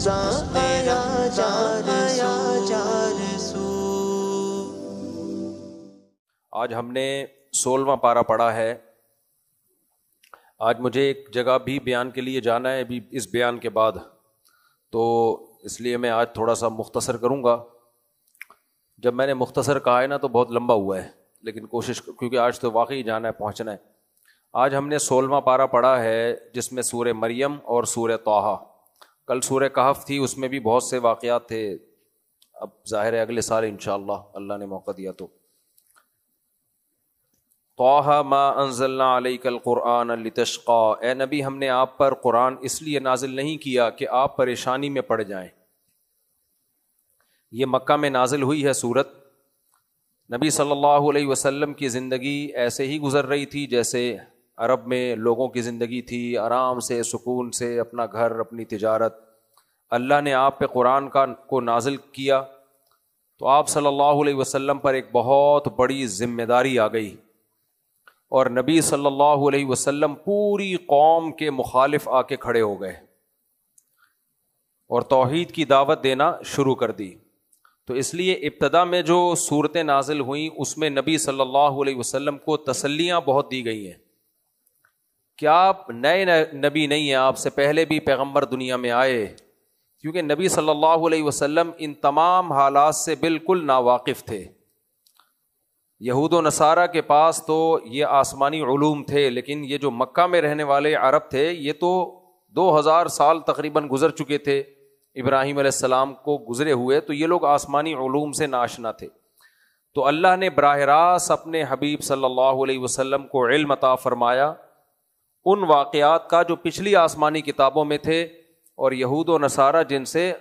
رضا آیا جا رسول۔ آج ہم نے 16واں پارہ پڑھا ہے۔ آج مجھے ایک جگہ بھی بیان کے لیے جانا ہے ابھی اس بیان کے بعد، تو اس لیے میں آج تھوڑا سا مختصر کروں گا۔ جب میں نے مختصر کہا ہے نا تو بہت لمبا ہوا ہے، لیکن کوشش، کیونکہ آج تو واقعی جانا ہے، پہنچنا ہے۔ آج ہم نے 16واں پارہ پڑھا ہے جس میں سورہ مریم اور سورہ طٰہٰ، کل سورہ کہف تھی، اس میں بھی بہت سے واقعات تھے۔ اب ظاہر ہے اگلے سال انشاءاللہ اللہ نے موقع دیا تو۔ طٰہٰ ما انزلنا علیک القرآن لتشقى، اے نبی ہم نے آپ پر قرآن اس لیے نازل نہیں کیا کہ آپ پریشانی میں پڑ جائیں۔ یہ مکہ میں نازل ہوئی ہے سورت۔ نبی صلی اللہ علیہ وسلم کی زندگی ایسے ہی گزر رہی تھی جیسے عرب میں لوگوں کی زندگی تھی، آرام سے، سکون سے، اپنا گھر، اپنی تجارت۔ اللہ نے آپ پہ قرآن کو نازل کیا تو آپ صلی اللہ علیہ وسلم پر ایک بہت بڑی ذمہ داری آ گئی، اور نبی صلی اللہ علیہ وسلم پوری قوم کے مخالف آ کے کھڑے ہو گئے اور توحید کی دعوت دینا شروع کر دی۔ تو اس لیے ابتدا میں جو صورتیں نازل ہوئیں اس میں نبی صلی اللہ علیہ وسلم کو تسلیاں بہت دی گئی ہیں کہ آپ نئے نبی نہیں ہیں، آپ سے پہلے بھی پیغمبر دنیا میں آئے، کیونکہ نبی صلی اللہ علیہ وسلم ان تمام حالات سے بالکل ناواقف تھے۔ یہود و نصارہ کے پاس تو یہ آسمانی علوم تھے، لیکن یہ جو مکہ میں رہنے والے عرب تھے یہ تو 2000 سال تقریباً گزر چکے تھے ابراہیم علیہ السلام کو گزرے ہوئے، تو یہ لوگ آسمانی علوم سے ناشنا تھے۔ تو اللہ نے براہ راست اپنے حبیب صلی اللہ علیہ وسلم کو علم عطا فرمایا ان واقعات کا جو پچھلی آسمانی کتابوں میں تھے، اور یہود و نصارہ جن سے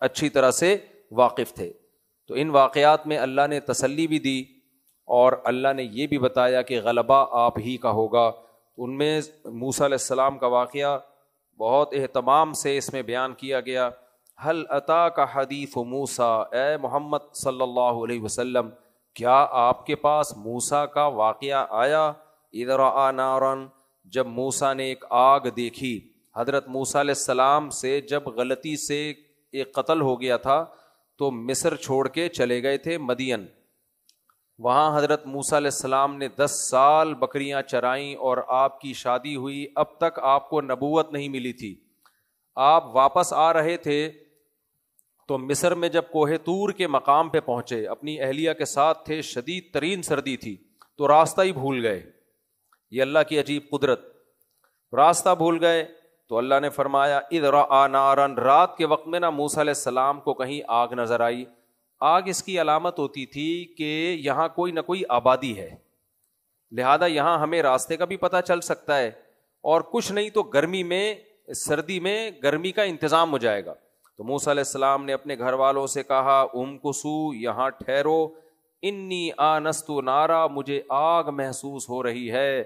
اچھی طرح سے واقف تھے۔ تو ان واقعات میں اللہ نے تسلی بھی دی، اور اللہ نے یہ بھی بتایا کہ غلبہ آپ ہی کا ہوگا۔ ان میں موسیٰ علیہ السلام کا واقعہ بہت اہتمام سے اس میں بیان کیا گیا۔ ہل اتاک حدیث موسیٰ، اے محمد صلی اللہ علیہ وسلم کیا آپ کے پاس موسیٰ کا واقعہ آیا؟ اذ رأى نارا، جب موسیٰ نے ایک آگ دیکھی۔ حضرت موسیٰ علیہ السلام سے جب غلطی سے ایک قتل ہو گیا تھا تو مصر چھوڑ کے چلے گئے تھے مدین، وہاں حضرت موسیٰ علیہ السلام نے 10 سال بکریاں چرائیں اور آپ کی شادی ہوئی، اب تک آپ کو نبوت نہیں ملی تھی۔ آپ واپس آ رہے تھے تو مصر میں جب کوہ طور کے مقام پہ پہنچے، اپنی اہلیہ کے ساتھ تھے، شدید ترین سردی تھی، تو راستہ ہی بھول گئے۔ یہ اللہ کی عجیب قدرت، راستہ بھول گئے تو اللہ نے فرمایا اذ رأى نارا، رات کے وقت میں نا موسیٰ علیہ السلام کو کہیں آگ نظر آئی۔ آگ اس کی علامت ہوتی تھی کہ یہاں کوئی نہ کوئی آبادی ہے، لہذا یہاں ہمیں راستے کا بھی پتہ چل سکتا ہے، اور کچھ نہیں تو گرمی میں، سردی میں گرمی کا انتظام ہو جائے گا۔ تو موسیٰ علیہ السلام نے اپنے گھر والوں سے کہا امکثو، یہاں ٹھہرو، انی آنست نارا، مجھے آگ محسوس ہو رہی ہے،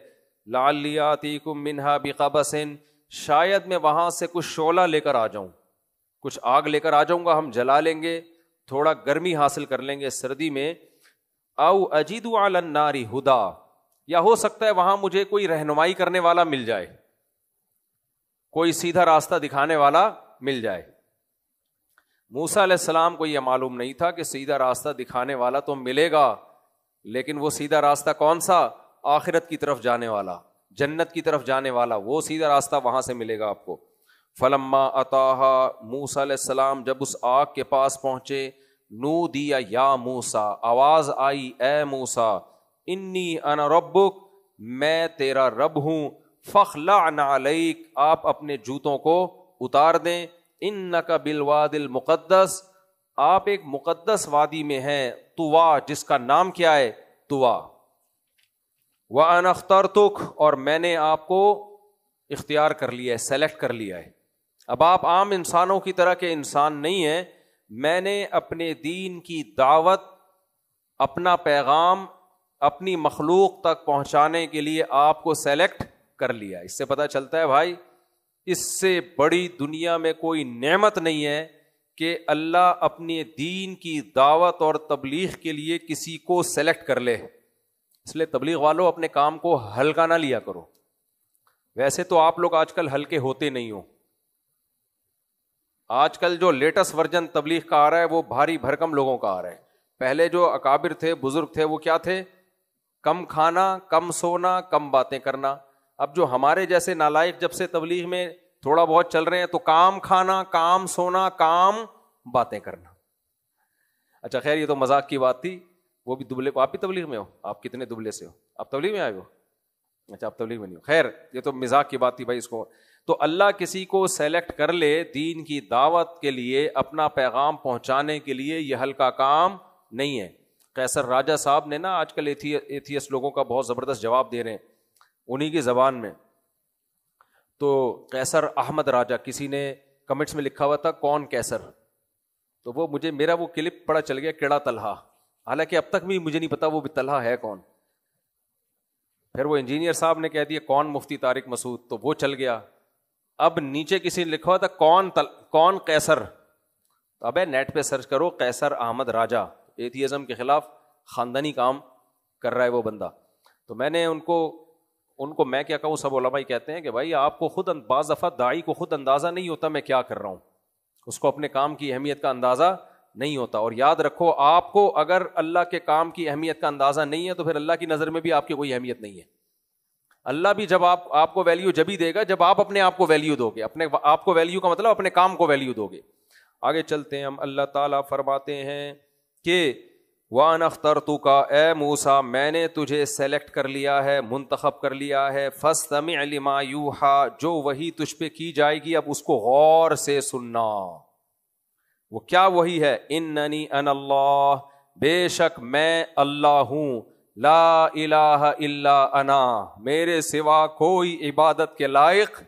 لعلی آتیکم منہا بقبس، شاید میں وہاں سے کچھ شعلہ لے کر آ جاؤں، کچھ آگ لے کر آ جاؤں گا، ہم جلا لیں گے، تھوڑا گرمی حاصل کر لیں گے سردی میں۔ او اجد علی النار ہدا، یا ہو سکتا ہے وہاں مجھے کوئی رہنمائی کرنے والا مل جائے، کوئی سیدھا راستہ دکھانے والا مل جائے۔ موسیٰ علیہ السلام کو یہ معلوم نہیں تھا کہ سیدھا راستہ دکھانے والا تو ملے گا، لیکن وہ سیدھا راستہ کون سا؟ آخرت کی طرف جانے والا، جنت کی طرف جانے والا، وہ سیدھا راستہ وہاں سے ملے گا آپ کو۔ فلما اتاہا، موسیٰ علیہ السلام جب اس آگ کے پاس پہنچے، نودی یا موسیٰ، آواز آئی اے موسیٰ، انی انا ربک، میں تیرا رب ہوں، فاخلع نعلیک، آپ اپنے جوتوں کو اتار دیں، انک بالوادی المقدس، آپ ایک مقدس وادی میں ہیں، طوا، جس کا نام کیا ہے؟ طوا، وَأَنَا اخْتَرْتُكَ، اور میں نے آپ کو اختیار کر لیا ہے، سلیکٹ کر لیا ہے۔ اب آپ عام انسانوں کی طرح کے انسان نہیں ہیں، میں نے اپنے دین کی دعوت، اپنا پیغام اپنی مخلوق تک پہنچانے کے لیے آپ کو سلیکٹ کر لیا۔ اس سے پتہ چلتا ہے بھائی، اس سے بڑی دنیا میں کوئی نعمت نہیں ہے کہ اللہ اپنے دین کی دعوت اور تبلیغ کے لیے کسی کو سلیکٹ کر لے۔ اس لیے تبلیغ والوں اپنے کام کو ہلکا نہ لیا کرو، ویسے تو آپ لوگ آج کل ہلکے ہوتے نہیں ہو، آج کل جو لیٹسٹ ورژن تبلیغ کا آ رہا ہے وہ بھاری بھرکم لوگوں کا آ رہا ہے. پہلے جو اکابر تھے, بزرگ تھے, وہ کیا تھے؟ کم کھانا, کم سونا, کم باتیں کرنا. اب جو ہمارے جیسے نالائق جب سے تبلیغ میں تھوڑا بہت چل رہے ہیں تو کام کھانا, کام سونا, کام باتیں کرنا. اچھا خیر, یہ تو مذاق کی بات تھی. وہ بھی دبلے, آپ بھی تبلیغ میں ہو؟ آپ کتنے دبلے سے ہو؟ آپ تبلیغ میں آئے ہو؟ اچھا آپ تبلیغ میں نہیں ہو. خیر, یہ تو مذاق کی بات تھی بھائی. اس کو تو اللہ کسی کو سیلیکٹ کر لے دین کی دعوت کے لیے, اپنا پیغام پہنچانے کے لیے, یہ ہلکا کام نہیں ہے. قیصر راجہ صاحب نے نا آج کل ایتھیسٹ لوگوں کا بہت زبردست جواب دے رہے ہیں انہی کی زبان میں. تو قیصر احمد راجہ, کسی نے کمنٹس میں لکھا ہوا تھا کون قیصر, تو وہ مجھے میرا وہ کلپ پڑا چل گیا کیڑا طلحہ, حالانکہ اب تک بھی مجھے نہیں پتا وہ بھی طلحہ ہے کون. پھر وہ انجینئر صاحب نے کہہ دیا کون مفتی طارق مسعود, تو وہ چل گیا. اب نیچے کسی نے لکھا ہوا تھا کون قیصر, اب نیٹ پہ سرچ کرو قیصر احمد راجہ, ایتھیزم کے خلاف خاندانی کام کر رہا ہے وہ بندہ. تو میں نے ان کو میں کیا کہوں, سب علماء کہتے ہیں کہ بھائی آپ کو خود بعض دفعہ داعی کو خود اندازہ نہیں ہوتا میں کیا کر رہا ہوں, اس کو اپنے کام کی اہمیت کا اندازہ نہیں ہوتا. اور یاد رکھو, آپ کو اگر اللہ کے کام کی اہمیت کا اندازہ نہیں ہے تو پھر اللہ کی نظر میں بھی آپ کی کوئی اہمیت نہیں ہے. اللہ بھی جب آپ کو ویلیو جبھی دے گا جب آپ اپنے آپ کو ویلیو دو گے. اپنے آپ کو ویلیو کا مطلب اپنے کام کو ویلیو دو گے. آگے چلتے ہیں ہم. اللہ تعالیٰ فرماتے ہیں کہ وَأَنَا اخْتَرْتُكَ, اے موسیٰ میں نے تجھے سیلیکٹ کر لیا ہے, منتخب کر لیا ہے. فَاسْتَمِعْ لِمَا يُوحَىٰ, جو وحی تجھ پہ کی جائے گی اب اس کو غور سے سننا. وہ کیا وحی ہے؟ اِنَّنِي أَنَا اللَّهُ, بے شک میں اللہ ہوں. لا الہ الا انا, میرے سوا کوئی عبادت کے لائق.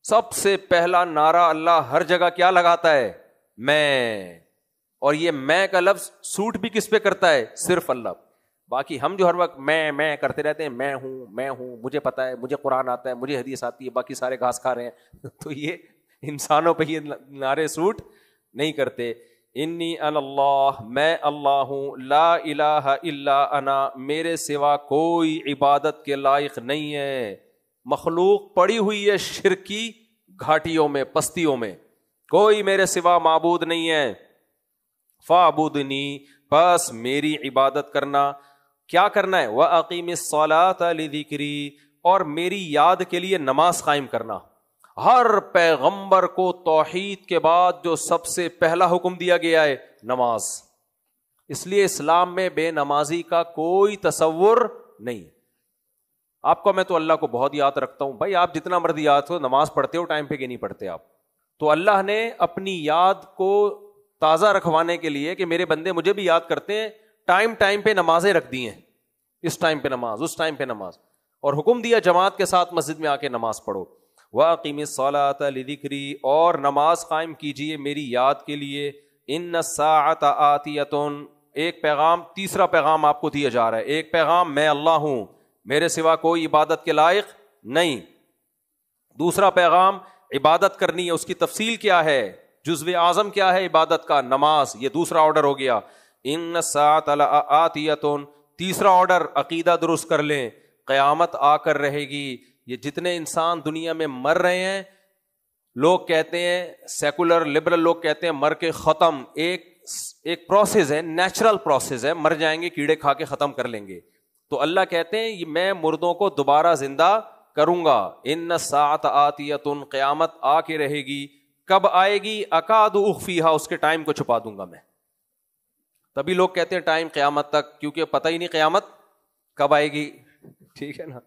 سب سے پہلا نعرہ اللہ ہر جگہ کیا لگاتا ہے؟ میں. اور یہ میں کا لفظ سوٹ بھی کس پہ کرتا ہے؟ صرف اللہ. باقی ہم جو ہر وقت میں کرتے رہتے ہیں, میں ہوں, مجھے پتا ہے, مجھے قرآن آتا ہے, مجھے حدیث آتی ہے, باقی سارے گھاس کھا رہے ہیں. تو یہ انسانوں پہ یہ نعرے سوٹ نہیں کرتے. انی انا اللہ, میں اللہ ہوں. لا الہ الا انا, میرے سوا کوئی عبادت کے لائق نہیں ہے. مخلوق پڑی ہوئی ہے شرک کی گھاٹیوں میں, پستیوں میں, کوئی میرے سوا معبود نہیں ہے. فاعبدنی, بس میری عبادت کرنا. کیا کرنا ہے؟ وَأَقِمِ الصَّلَاةَ لِذِكْرِي, اور میری یاد کے لیے نماز قائم کرنا. ہر پیغمبر کو توحید کے بعد جو سب سے پہلا حکم دیا گیا ہے نماز. اس لیے اسلام میں بے نمازی کا کوئی تصور نہیں. آپ کو میں تو اللہ کو بہت یاد رکھتا ہوں. بھائی آپ جتنا مرضی یاد ہو, نماز پڑھتے ہو ٹائم پہ کہ نہیں پڑھتے آپ؟ تو اللہ نے اپنی یاد کو تازہ رکھوانے کے لیے کہ میرے بندے مجھے بھی یاد کرتے ہیں, ٹائم پہ نمازیں رکھ دی ہیں. اس ٹائم پہ نماز, اس ٹائم پہ نماز, اور حکم دیا جماعت کے ساتھ مسجد میں آ کے نماز پڑھو. وَأَقِمِ الصَّلَاةَ لِذِكْرِي, اور نماز قائم کیجئے میری یاد کے لیے. إِنَّ السَّاعَةَ آتِيَةٌ, ایک پیغام, تیسرا پیغام آپ کو دیا جا رہا ہے. ایک پیغام میں اللہ ہوں, میرے سوا کوئی عبادت کے لائق نہیں. دوسرا پیغام عبادت کرنی ہے, اس کی تفصیل کیا ہے, جزو اعظم کیا ہے عبادت کا؟ نماز. یہ دوسرا آرڈر ہو گیا. إِنَّ السَّاعَةَ آتِيَةٌ, تیسرا آرڈر عقیدہ درست کر لیں, قیامت آ کر رہے گی. یہ جتنے انسان دنیا میں مر رہے ہیں, لوگ کہتے ہیں, سیکولر لبرل لوگ کہتے ہیں مر کے ختم. ایک پروسیس ہے, نیچرل پروسیس ہے, مر جائیں گے, کیڑے کھا کے ختم کر لیں گے. تو اللہ کہتے ہیں میں مردوں کو دوبارہ زندہ کروں گا. ان الساعۃ آتیۃ, قیامت آ کے رہے گی. کب آئے گی؟ اکاد اخفیہا, اس کے ٹائم کو چھپا دوں گا میں. تبھی لوگ کہتے ہیں ٹائم قیامت تک, کیونکہ پتہ ہی نہیں قیامت کب آئے گی. ٹھیک ہے نا؟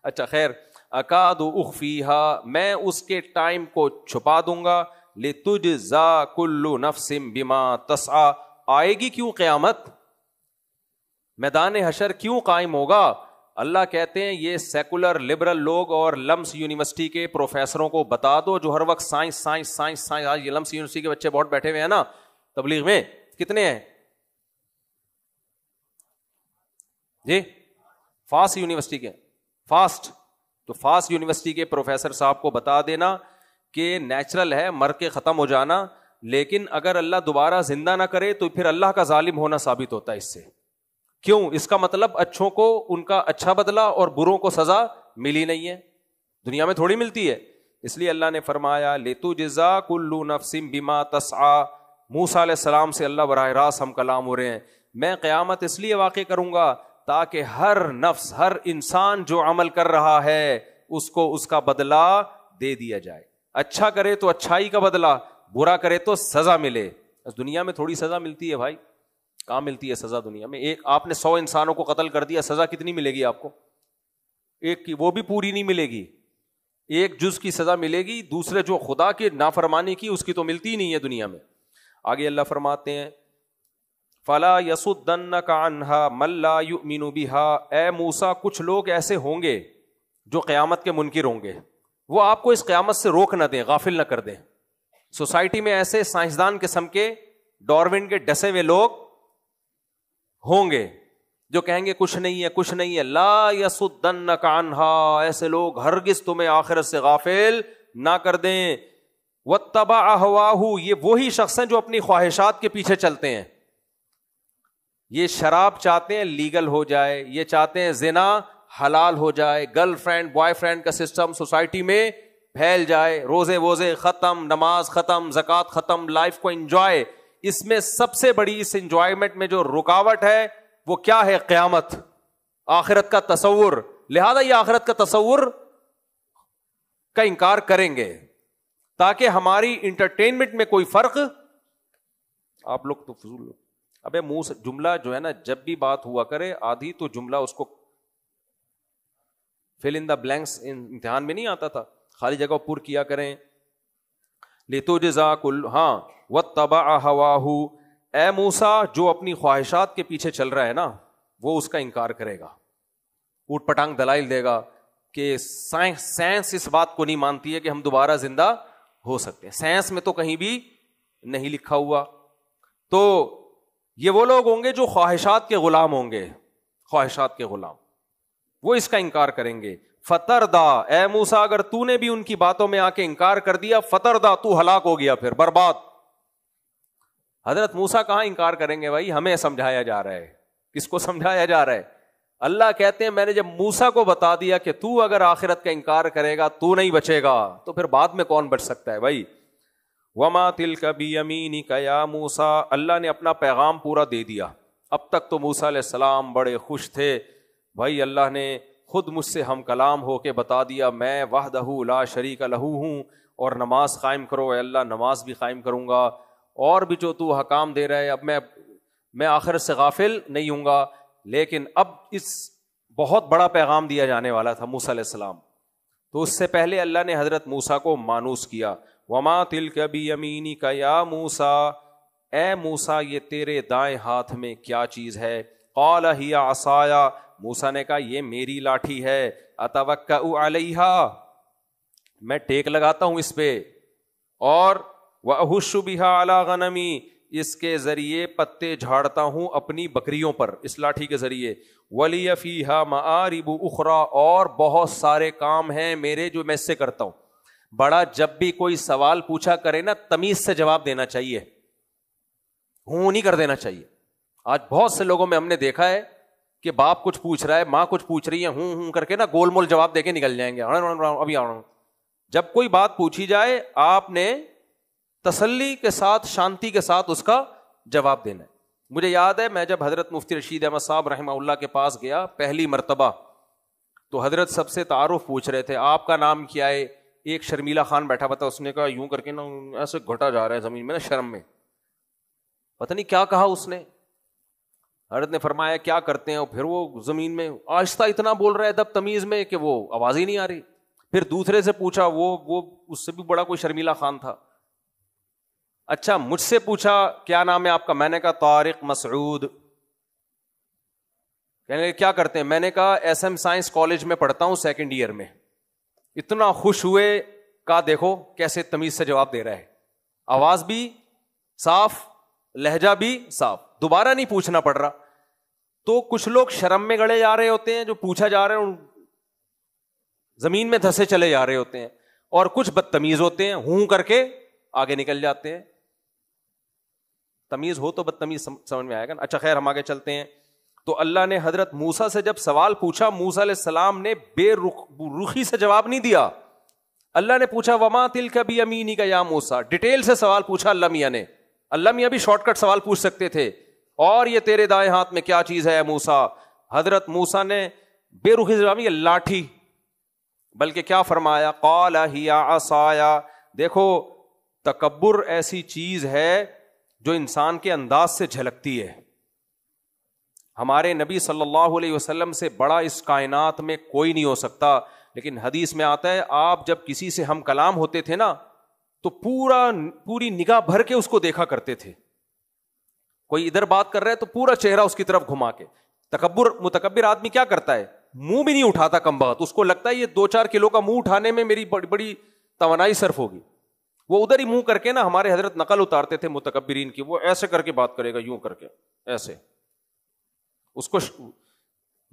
اچھا خیر, اکاد اخفیہا, میں اس کے ٹائم کو چھپا دوں گا. لتجزا کل نفس بما تسعی, آئے گی کیوں قیامت؟ میدان حشر کیوں قائم ہوگا؟ اللہ کہتے ہیں یہ سیکولر لبرل لوگ اور لمس یونیورسٹی کے پروفیسروں کو بتا دو جو ہر وقت سائنس. آج یہ لمس یونیورسٹی کے بچے بہت بیٹھے ہوئے ہیں نا تبلیغ میں, کتنے ہیں جی؟ فاسٹ یونیورسٹی کے, تو فاسٹ یونیورسٹی کے پروفیسر صاحب کو بتا دینا کہ نیچرل ہے مر کے ختم ہو جانا, لیکن اگر اللہ دوبارہ زندہ نہ کرے تو پھر اللہ کا ظالم ہونا ثابت ہوتا ہے اس سے. کیوں؟ اس کا مطلب اچھوں کو ان کا اچھا بدلہ اور بروں کو سزا ملی نہیں ہے. دنیا میں تھوڑی ملتی ہے. اس لیے اللہ نے فرمایا لِتُجْزَىٰ كُلُّ نَفْسٍ بِمَا تَسْعَىٰ. موسیٰ علیہ السلام سے اللہ براہ راست ہم کلام ہو رہے ہیں. میں قیامت اس لیے واقع کروں گا تاکہ ہر نفس، ہر انسان جو عمل کر رہا ہے اس کو اس کا بدلہ دے دیا جائے. اچھا کرے تو اچھائی کا بدلہ، برا کرے تو سزا ملے. دنیا میں تھوڑی سزا ملتی ہے بھائی، کہاں ملتی ہے سزا دنیا میں؟ ایک آپ نے 100 انسانوں کو قتل کر دیا، سزا کتنی ملے گی آپ کو؟ ایک کی، وہ بھی پوری نہیں ملے گی. ایک جز کی سزا ملے گی، دوسرے جو خدا کی نافرمانی کی اس کی تو ملتی ہی نہیں ہے دنیا میں. آگے اللہ فرماتے ہیں فَلَا يَصُدَّنَّكَ عَنْهَا مَن لَّا يُؤْمِنُ بِهَا. اے موسیٰ کچھ لوگ ایسے ہوں گے جو قیامت کے منکر ہوں گے، وہ آپ کو اس قیامت سے روک نہ دیں، غافل نہ کر دیں. سوسائٹی میں ایسے سائنسدان قسم کے، ڈاروین کے ڈسے ہوئے لوگ ہوں گے جو کہیں گے کچھ نہیں ہے، کچھ نہیں ہے. لا يَصُدَّنَّكَ عَنْهَا. ایسے لوگ ہرگز تمہیں آخرت سے غافل نہ کر دیں. وَاتَّبَعَ هَوَاهُ. یہ وہی شخص ہیں جو اپنی خواہشات کے پیچھے چلتے ہیں. یہ شراب چاہتے ہیں لیگل ہو جائے، یہ چاہتے ہیں زنا حلال ہو جائے، گرل فرینڈ بوائے فرینڈ کا سسٹم سوسائٹی میں پھیل جائے، روزے ووزے ختم، نماز ختم، زکوٰۃ ختم، لائف کو انجوائے. اس میں سب سے بڑی اس انجوائمنٹ میں جو رکاوٹ ہے وہ کیا ہے؟ قیامت، آخرت کا تصور. لہذا یہ آخرت کا تصور کا انکار کریں گے تاکہ ہماری انٹرٹینمنٹ میں کوئی فرق. آپ لوگ تو فضول لوگ، ابے منہ سے جملہ جو ہے نا، جب بھی بات ہوا کرے آدھی تو جملہ اس کو فل ان دا بلینکس امتحان میں نہیں آتا تھا، خالی جگہ پر کیا کریں. لِتُجْزَىٰ كُلُّ ہاں وَاتَّبَعَ هَوَاهُ. اے موسیٰ جو اپنی خواہشات کے پیچھے چل رہا ہے نا، وہ اس کا انکار کرے گا، اوٹ پٹانگ دلائل دے گا کہ سائنس اس بات کو نہیں مانتی ہے کہ ہم دوبارہ زندہ ہو سکتے ہیں. سائنس میں تو کہیں بھی نہیں لکھا ہوا. تو یہ وہ لوگ ہوں گے جو خواہشات کے غلام ہوں گے، خواہشات کے غلام، وہ اس کا انکار کریں گے. فتردا. اے موسیٰ اگر تو نے بھی ان کی باتوں میں آ کے انکار کر دیا، فتردا، تو ہلاک ہو گیا، پھر برباد. حضرت موسیٰ کہاں انکار کریں گے بھائی؟ ہمیں سمجھایا جا رہا ہے. کس کو سمجھایا جا رہا ہے؟ اللہ کہتے ہیں میں نے جب موسیٰ کو بتا دیا کہ تو اگر آخرت کا انکار کرے گا تو نہیں بچے گا، تو پھر بعد میں کون بچ سکتا ہے بھائی؟ وما تلک بیمینک یا موسیٰ. اللہ نے اپنا پیغام پورا دے دیا. اب تک تو موسیٰ علیہ السلام بڑے خوش تھے، بھائی اللہ نے خود مجھ سے ہم کلام ہو کے بتا دیا میں وحدہ لا شریک لہ ہوں، اور نماز قائم کرو اے اللہ، نماز بھی قائم کروں گا، اور بھی جو تو حکام دے رہا ہے، اب میں آخرت سے غافل نہیں ہوں گا. لیکن اب اس بہت بڑا پیغام دیا جانے والا تھا موسیٰ علیہ السلام، تو اس سے پہلے اللہ نے حضرت موسیٰ کو مانوس کیا. وما تلک بیمینک یا موسیٰ. اے موسیٰ یہ تیرے دائیں ہاتھ میں کیا چیز ہے؟ قال ہی عصایا. موسیٰ نے کہا یہ میری لاٹھی ہے. اتوکأ علیہا، میں ٹیک لگاتا ہوں اس پہ، اور واہش بہا علی غنمی، اس کے ذریعے پتے جھاڑتا ہوں اپنی بکریوں پر، اس لاٹھی کے ذریعے. ولی فیہا مآرب اخری، اور بہت سارے کام ہیں میرے جو میں اس سے کرتا ہوں. بڑا جب بھی کوئی سوال پوچھا کرے نا، تمیز سے جواب دینا چاہیے، ہوں نہیں کر دینا چاہیے. آج بہت سے لوگوں میں ہم نے دیکھا ہے کہ باپ کچھ پوچھ رہا ہے، ماں کچھ پوچھ رہی ہے، ہوں کر کے نا گول مول جواب دے کے نکل جائیں گے. ابھی جب کوئی بات پوچھی جائے آپ نے تسلی کے ساتھ، شانتی کے ساتھ اس کا جواب دینا ہے. مجھے یاد ہے میں جب حضرت مفتی رشید احمد صاحب رحمہ اللہ کے پاس گیا پہلی مرتبہ، تو حضرت سب سے تعارف پوچھ رہے تھے، آپ کا نام کیا ہے؟ ایک شرمیلا خان بیٹھا ہوا تھا، اس نے کہا یوں کر کے نا ایسے گھٹا جا رہا ہے زمین میں نا شرم میں، پتہ نہیں کیا کہا اس نے. حضرت نے فرمایا کیا کرتے ہیں؟ پھر وہ زمین میں آہستہ اتنا بول رہا ہے ادب تمیز میں کہ وہ آواز ہی نہیں آ رہی. پھر دوسرے سے پوچھا، وہ اس سے بھی بڑا کوئی شرمیلا خان تھا. اچھا مجھ سے پوچھا کیا نام ہے آپ کا؟ میں نے کہا طارق مسعود. کہنے لگے کیا کرتے ہیں؟ میں نے کہا ایس ایم سائنس کالج میں پڑھتا ہوں، سیکنڈ ایئر میں. اتنا خوش ہوئے، کہا دیکھو کیسے تمیز سے جواب دے رہا ہے، آواز بھی صاف، لہجہ بھی صاف، دوبارہ نہیں پوچھنا پڑ رہا. تو کچھ لوگ شرم میں گڑے جا رہے ہوتے ہیں، جو پوچھا جا رہے ہیں زمین میں دھسے چلے جا رہے ہوتے ہیں، اور کچھ بدتمیز ہوتے ہیں، ہوں کر کے آگے نکل جاتے ہیں. تمیز ہو تو بدتمیز سمجھ میں آئے گا نا. اچھا خیر ہم آگے چلتے ہیں. تو اللہ نے حضرت موسیٰ سے جب سوال پوچھا، موسیٰ علیہ السلام نے بے رخی سے جواب نہیں دیا، اللہ نے پوچھا وما تلک بیمینک یا موسیٰ, ڈیٹیل سے سوال پوچھا اللہ میاں نے. اللہ میاں بھی شارٹ کٹ سوال پوچھ سکتے تھے, اور یہ تیرے دائیں ہاتھ میں کیا چیز ہے موسیٰ. حضرت موسیٰ نے بے رخی زبانی لاٹھی, بلکہ کیا فرمایا, قال ہی عصایا. دیکھو تکبر ایسی چیز ہے جو انسان کے انداز سے جھلکتی ہے. ہمارے نبی صلی اللہ علیہ وسلم سے بڑا اس کائنات میں کوئی نہیں ہو سکتا. لیکن حدیث میں آتا ہے آپ جب کسی سے ہم کلام ہوتے تھے نا تو پوری نگاہ بھر کے اس کو دیکھا کرتے تھے. کوئی ادھر بات کر رہا ہے تو پورا چہرہ اس کی طرف گھما کے. متکبر آدمی کیا کرتا ہے, منہ بھی نہیں اٹھاتا کم بخت, اس کو لگتا ہے یہ 2-4 کلو کا منہ اٹھانے میں میری بڑی توانائی صرف ہوگی. وہ ادھر ہی منہ کر کے نا, ہمارے حضرت نقل اتارتے تھے متکبرین کی, وہ ایسے کر کے بات کرے گا, یوں کر کے ایسے, اس کو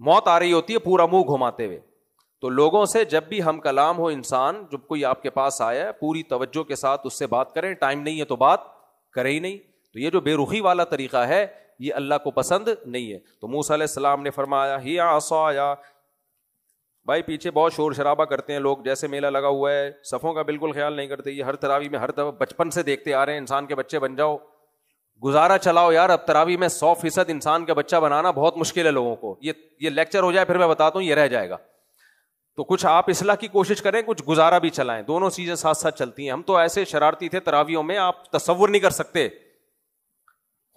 موت آ رہی ہوتی ہے پورا منہ گھماتے ہوئے. تو لوگوں سے جب بھی ہم کلام ہو, انسان جب کوئی آپ کے پاس آیا پوری توجہ کے ساتھ اس سے بات کریں, ٹائم نہیں ہے تو بات کرے ہی نہیں. تو یہ جو بے رخی والا طریقہ ہے یہ اللہ کو پسند نہیں ہے. تو موسیٰ علیہ السلام نے فرمایا ہی عصایا. بھائی پیچھے بہت شور شرابہ کرتے ہیں لوگ, جیسے میلہ لگا ہوا ہے, صفوں کا بالکل خیال نہیں کرتے. یہ ہر تراویح میں ہر دفعہ بچپن سے دیکھتے آ رہے ہیں, انسان کے بچے بن جاؤ, گزارا چلاؤ یار. اب تراویح میں 100% انسان کا بچہ بنانا بہت مشکل ہے لوگوں کو. یہ لیکچر ہو جائے پھر میں بتاتا ہوں یہ رہ جائے گا. تو کچھ آپ اصلاح کی کوشش کریں, کچھ گزارا بھی چلائیں, دونوں چیزیں ساتھ ساتھ چلتی ہیں. ہم تو ایسے شرارتی تھے تراویحوں میں, آپ تصور نہیں کر سکتے.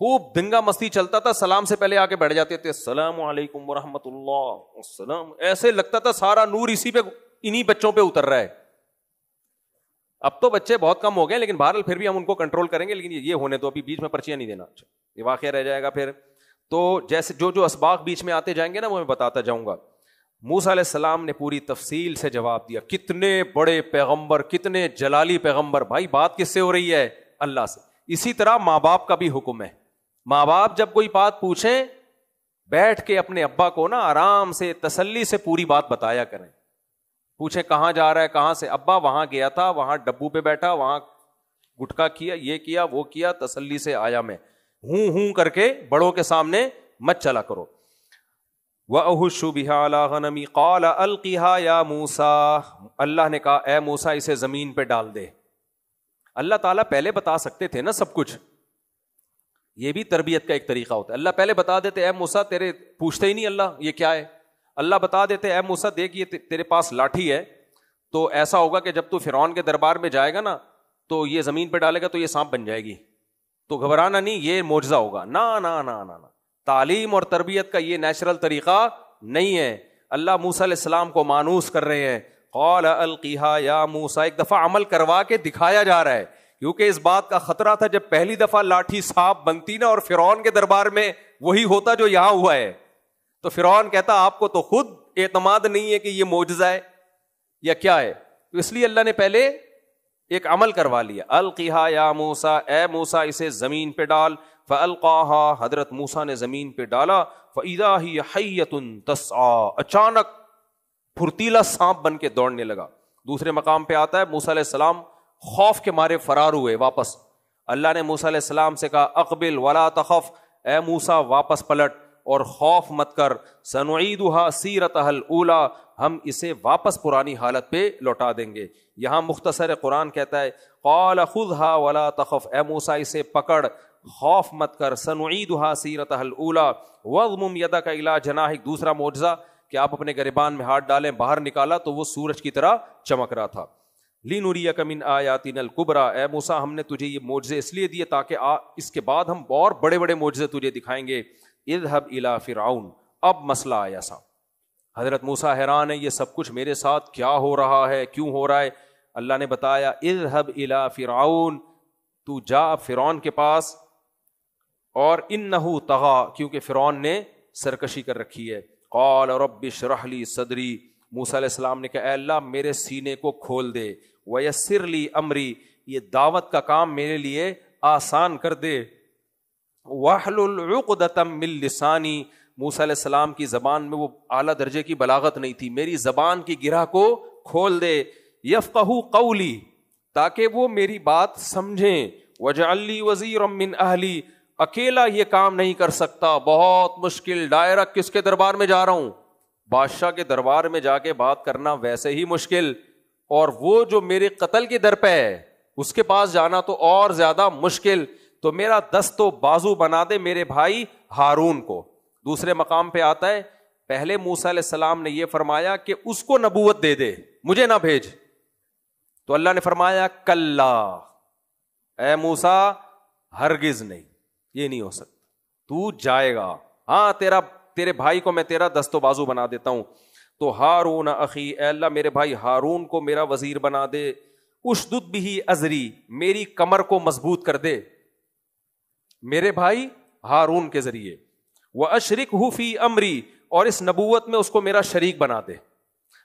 خوب دنگا مستی چلتا تھا, سلام سے پہلے آ کے بیٹھ جاتے تھے, السلام علیکم ورحمۃ اللہ السلام. ایسے لگتا تھا سارا نور اسی پہ, انہی بچوں پہ اتر رہا ہے. اب تو بچے بہت کم ہو گئے, لیکن بہرحال پھر بھی ہم ان کو کنٹرول کریں گے. لیکن یہ ہونے تو ابھی بیچ میں پرچیاں نہیں دینا, یہ واقعہ رہ جائے گا پھر. تو جیسے جو اسباق بیچ میں آتے جائیں گے نا وہ میں بتاتا جاؤں گا. موسیٰ علیہ السلام نے پوری تفصیل سے جواب دیا. کتنے بڑے پیغمبر, کتنے جلالی پیغمبر. بھائی بات کس سے ہو رہی ہے, اللہ سے. اسی طرح ماں باپ کا بھی حکم ہے. ماں باپ جب کوئی بات پوچھیں, بیٹھ کے اپنے ابا کو نا آرام سے تسلی سے پوری بات بتایا کریں. پوچھیں کہاں جا رہا ہے, کہاں سے, ابا وہاں گیا تھا, وہاں ڈبو پہ بیٹھا, وہاں گٹکا کیا, یہ کیا وہ کیا, تسلی سے آیا میں. ہوں کر کے بڑوں کے سامنے مت چلا کرو. وَأَهُشُّ بِهَا عَلَىٰ غَنَمِي قَالَ أَلْقِهَا يَا مُوسَىٰ. اللہ نے کہا اے موسیٰ اسے زمین پہ ڈال دے. اللہ تعالیٰ پہلے بتا سکتے تھے نا سب کچھ, یہ بھی تربیت کا ایک طریقہ ہوتا ہے. اللہ پہلے بتا دیتے اے موسیٰ, تیرے پوچھتے ہی نہیں اللہ یہ کیا ہے, اللہ بتا دیتے اے موسیٰ دیکھ یہ تیرے پاس لاٹھی ہے, تو ایسا ہوگا کہ جب تو فرعون کے دربار میں جائے گا نا تو یہ زمین پہ ڈالے گا تو یہ سانپ بن جائے گی, تو گھبرانا نہیں, یہ معجزہ ہوگا. نا, تعلیم اور تربیت کا یہ نیچرل طریقہ نہیں ہے. اللہ موسیٰ علیہ السلام کو مانوس کر رہے ہیں. قال القیہا یا موسیٰ, ایک دفعہ عمل کروا کے دکھایا جا رہا ہے, کیونکہ اس بات کا خطرہ تھا جب پہلی دفعہ لاٹھی سانپ بنتی نا اور فرعون کے دربار میں وہی ہوتا جو یہاں ہوا ہے, تو فرعون کہتا آپ کو تو خود اعتماد نہیں ہے کہ یہ معجزہ ہے یا کیا ہے. تو اس لیے اللہ نے پہلے ایک عمل کروا لیا. القیہا یا موسیٰ, اے موسیٰ اسے زمین پہ ڈال. فَأَلْقَاهَا, حضرت موسیٰ نے زمین پہ ڈالا. فَإِذَا هِيَ حَيَّةٌ تَسْعَىٰ, اچانک پھرتیلا سانپ بن کے دوڑنے لگا. دوسرے مقام پہ آتا ہے موسیٰ علیہ السلام خوف کے مارے فرار ہوئے واپس. اللہ نے موسیٰ علیہ السلام سے کہا اقبل ولا تخف, اے موسیٰ واپس پلٹ اور خوف مت کر. سنعیدها سیرتها الاولیٰ, ہم اسے واپس پرانی حالت پہ لوٹا دیں گے. یہاں مختصر قرآن کہتا ہے قال خذها ولا تخف, اے موسیٰ اسے پکڑ خوف مت کر. سنعیدها سیرتها الاولیٰ واضمم یدک الی جناحک, دوسرا معجزہ کہ آپ اپنے گریبان میں ہاتھ ڈالیں, باہر نکالا تو وہ سورج کی طرح چمک رہا تھا. لنریک من آیاتنا الکبریٰ, اے موسیٰ ہم نے تجھے یہ معجزے اس لیے دیے تاکہ اس کے بعد ہم اور بڑے بڑے معجزے تجھے دکھائیں گے. اذهب الی فرعون, اب مسئلہ آیا سا. حضرت موسیٰ حیران ہے یہ سب کچھ میرے ساتھ کیا ہو رہا ہے, کیوں ہو رہا ہے. اللہ نے بتایا اذهب الی فرعون, تو جا فرعون کے پاس, اور انہ طغا, کیونکہ فرعون نے سرکشی کر رکھی ہے. قال رب اشرح لی صدری, موسیٰ علیہ السلام نے کہا اے اللہ میرے سینے کو کھول دے. ویسر لی امری, یہ دعوت کا کام میرے لیے آسان کر دے. واحلل عقدۃ من لسانی, موسیٰ علیہ السلام کی زبان میں وہ اعلیٰ درجے کی بلاغت نہیں تھی, میری زبان کی گرہ کو کھول دے. یفقہوا قولی, تاکہ وہ میری بات سمجھیں. واجعل لی وزیرا من اہلی, اکیلا یہ کام نہیں کر سکتا, بہت مشکل. دائرہ کس کے دربار میں جا رہا ہوں, بادشاہ کے دربار میں جا کے بات کرنا ویسے ہی مشکل, اور وہ جو میرے قتل کے در پہ ہے اس کے پاس جانا تو اور زیادہ مشکل، تو میرا دست و بازو بنا دے میرے بھائی ہارون کو. دوسرے مقام پہ آتا ہے پہلے موسیٰ علیہ السلام نے یہ فرمایا کہ اس کو نبوت دے دے، مجھے نہ بھیج. تو اللہ نے فرمایا کلا، اے موسیٰ ہرگز نہیں، یہ نہیں ہو سکتا، تو جائے گا. ہاں تیرے بھائی کو میں تیرا دست و بازو بنا دیتا ہوں. تو ہارون اخی، اے اللہ میرے بھائی ہارون کو میرا وزیر بنا دے. اشدد بھی ازری، میری کمر کو مضبوط کر دے میرے بھائی ہارون کے ذریعے. واشرکہ فی امری، اور اس نبوت میں اس کو میرا شریک بنا دے.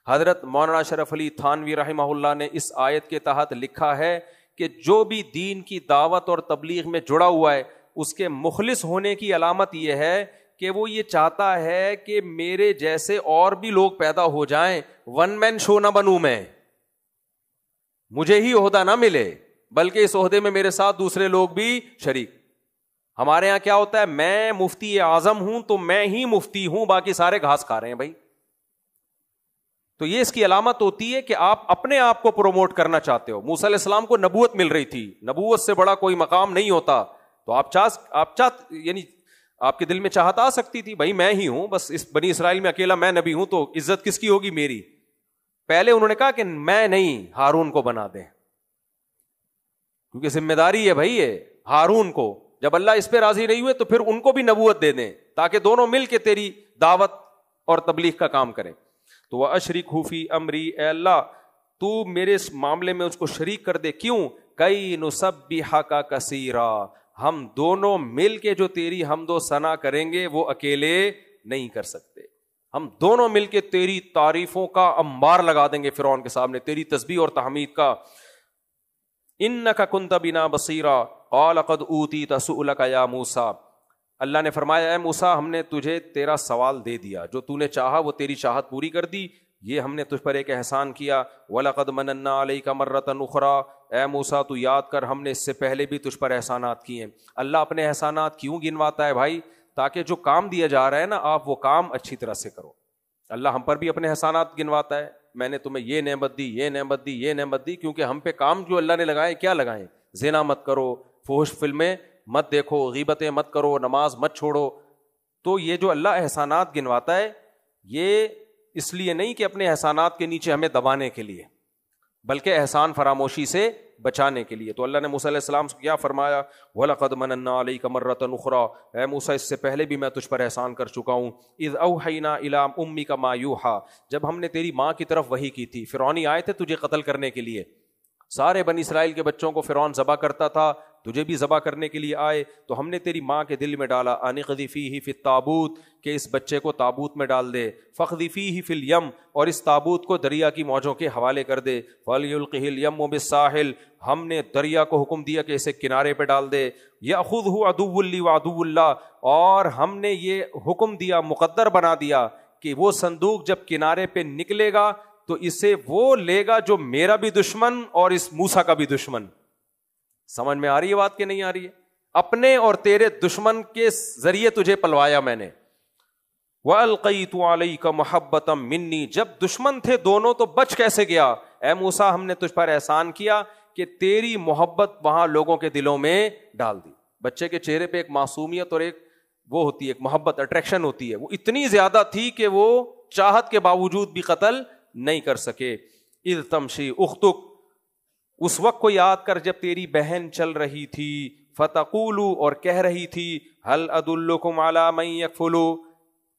حضرت مولانا اشرف علی تھانوی رحمہ اللہ نے اس آیت کے تحت لکھا ہے کہ جو بھی دین کی دعوت اور تبلیغ میں جڑا ہوا ہے اس کے مخلص ہونے کی علامت یہ ہے کہ وہ یہ چاہتا ہے کہ میرے جیسے اور بھی لوگ پیدا ہو جائیں، ون مین شو نہ بنوں میں، مجھے ہی عہدہ نہ ملے بلکہ اس عہدے میں میرے ساتھ دوسرے لوگ بھی شریک. ہمارے ہاں کیا ہوتا ہے، میں مفتی اعظم ہوں تو میں ہی مفتی ہوں، باقی سارے گھاس کھا رہے ہیں بھائی. تو یہ اس کی علامت ہوتی ہے کہ آپ اپنے آپ کو پروموٹ کرنا چاہتے ہو. موسیٰ علیہ السلام کو نبوت مل رہی تھی، نبوت سے بڑا کوئی مقام نہیں ہوتا. تو یعنی آپ کے دل میں چاہت آ سکتی تھی بھائی میں ہی ہوں، بس اس بنی اسرائیل میں اکیلا میں نبی ہوں تو عزت کس کی ہوگی، میری. پہلے انہوں نے کہا کہ میں نہیں، ہارون کو بنا دیں، کیونکہ ذمہ داری ہے بھائی یہ ہارون کو. جب اللہ اس پہ راضی نہیں ہوئے تو پھر ان کو بھی نبوت دے دیں تاکہ دونوں مل کے تیری دعوت اور تبلیغ کا کام کریں. تو وَأَشْرِكْهُ فِي أَمْرِي، اے اللہ تو میرے اس معاملے میں اس کو شریک کر دے. کیوں؟ کئی نسبحک کثیرا، ہم دونوں مل کے جو تیری حمد و ثنا کریں گے وہ اکیلے نہیں کر سکتے. ہم دونوں مل کے تیری تعریفوں کا انبار لگا دیں گے فرعون کے سامنے، تیری تسبیح اور تحمید کا. انک کنت بنا بصیرا قال قد اوتیت سؤلک یا موسیٰ، اللہ نے فرمایا اے موسیٰ ہم نے تجھے تیرا سوال دے دیا، جو تو نے چاہا وہ تیری چاہت پوری کر دی، یہ ہم نے تجھ پر ایک احسان کیا. وَلَقَدْ مَنَنَّا عَلَيْكَ مَرَّةً أُخْرَىٰ، اے موسیٰ تو یاد کر ہم نے اس سے پہلے بھی تجھ پر احسانات کیے ہیں. اللہ اپنے احسانات کیوں گنواتا ہے بھائی؟ تاکہ جو کام دیا جا رہا ہے نا آپ وہ کام اچھی طرح سے کرو. اللہ ہم پر بھی اپنے احسانات گنواتا ہے، میں نے تمہیں یہ نعمت دی، یہ نعمت دی، یہ نعمت دی، کیونکہ ہم پہ کام جو اللہ نے لگائے کیا لگائے؟ زنا مت کرو، فحش فلمیں مت دیکھو، غیبتیں مت کرو، نماز مت چھوڑو. تو یہ جو اللہ احسانات گنواتا ہے یہ اس لیے نہیں کہ اپنے احسانات کے نیچے ہمیں دبانے کے لیے، بلکہ احسان فراموشی سے بچانے کے لیے. تو اللہ نے موسیٰ علیہ السلام سے کیا فرمایا؟ وَلَقَدْ مَنَنَّا عَلَيْكَ مَرَّةً أُخْرَىٰ، اے موسیٰ اس سے پہلے بھی میں تجھ پر احسان کر چکا ہوں. اِذْ أَوْحَيْنَا إِلَىٰ أُمِّكَ مَا يُوحَىٰ، جب ہم نے تیری ماں کی طرف وحی کی تھی. فرعونی آئے تھے تجھے قتل کرنے کے لیے، سارے بنی اسرائیل کے بچوں کو فرعون ذبح کرتا تھا، تجھے بھی ذبح کرنے کے لیے آئے. تو ہم نے تیری ماں کے دل میں ڈالا ان اقذف فیہ فی التابوت، کہ اس بچے کو تابوت میں ڈال دے. فاقذف فیہ فی الیم، اور اس تابوت کو دریا کی موجوں کے حوالے کر دے. فلیلقہ الیم بالساحل، ہم نے دریا کو حکم دیا کہ اسے کنارے پہ ڈال دے. یاخذہ عدو لی وعدو اللہ، اور ہم نے یہ حکم دیا، مقدر بنا دیا کہ وہ صندوق جب کنارے پہ نکلے گا تو اسے وہ لے گا جو میرا بھی دشمن اور اس موسیٰ کا بھی دشمن. سمجھ میں آ رہی ہے بات کہ نہیں آ رہی ہے؟ اپنے اور تیرے دشمن کے ذریعے تجھے پلوایا میں نے. وَأَلْقَيْتُ عَلَيْكَ مَحَبَّةً مِّنِّي، جب دشمن تھے دونوں تو بچ کیسے گیا؟ اے موسیٰ ہم نے تجھ پر احسان کیا کہ تیری محبت وہاں لوگوں کے دلوں میں ڈال دی. بچے کے چہرے پہ ایک معصومیت اور ایک وہ ہوتی ہے، ایک محبت، اٹریکشن ہوتی ہے، وہ اتنی زیادہ تھی کہ وہ چاہت کے باوجود بھی قتل نہیں کر سکے. اذ تمشی اختک، اس وقت کو یاد کر جب تیری بہن چل رہی تھی. فتقول، اور کہہ رہی تھی هل ادلکم علی من یکفل.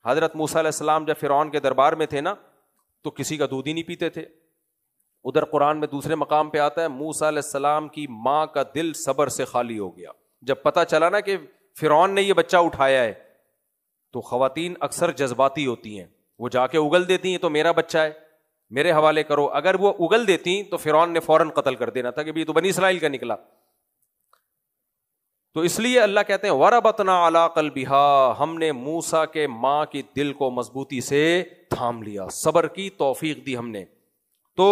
حضرت موسیٰ علیہ السلام جب فرعون کے دربار میں تھے نا تو کسی کا دودھ ہی نہیں پیتے تھے. ادھر قرآن میں دوسرے مقام پہ آتا ہے موسیٰ علیہ السلام کی ماں کا دل صبر سے خالی ہو گیا جب پتہ چلا نا کہ فرعون نے یہ بچہ اٹھایا ہے. تو خواتین اکثر جذباتی ہوتی ہیں، وہ جا کے اگل دیتی ہیں تو میرا بچہ ہے میرے حوالے کرو. اگر وہ اگل دیتی تو فرعون نے فوراً قتل کر دینا تھا کہ بھی تو بنی اسرائیل کا نکلا. تو اس لیے اللہ کہتے ہیں وَرَبَطْنَا عَلَىٰ قَلْبِهَا، ہم نے موسیٰ کے ماں کی دل کو مضبوطی سے تھام لیا، صبر کی توفیق دی ہم نے. تو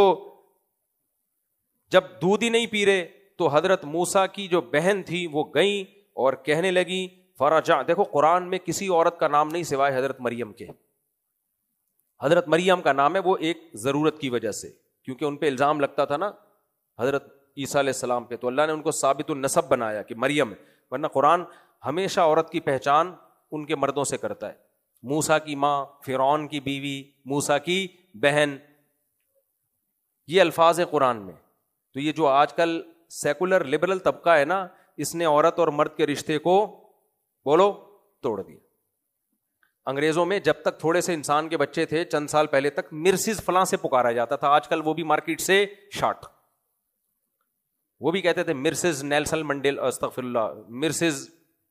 جب دودھ ہی نہیں پی رہے تو حضرت موسیٰ کی جو بہن تھی وہ گئیں اور کہنے لگی فرجع. دیکھو قرآن میں کسی عورت کا نام نہیں سوائے حضرت مریم کے. حضرت مریم کا نام ہے، وہ ایک ضرورت کی وجہ سے، کیونکہ ان پہ الزام لگتا تھا نا حضرت عیسیٰ علیہ السلام پہ, تو اللہ نے ان کو ثابت النسب بنایا کہ مریم ہے, ورنہ قرآن ہمیشہ عورت کی پہچان ان کے مردوں سے کرتا ہے. موسیٰ کی ماں, فرعون کی بیوی, موسیٰ کی بہن, یہ الفاظ ہے قرآن میں. تو یہ جو آج کل سیکولر لبرل طبقہ ہے نا, اس نے عورت اور مرد کے رشتے کو بولو توڑ دیا. انگریزوں میں جب تک تھوڑے سے انسان کے بچے تھے چند سال پہلے تک مرسز فلاں سے پکارا جاتا تھا, آج کل وہ بھی مارکیٹ سے شارٹ. وہ بھی کہتے تھے مرسز نیلسن منڈیل, استغفر اللہ, مرسز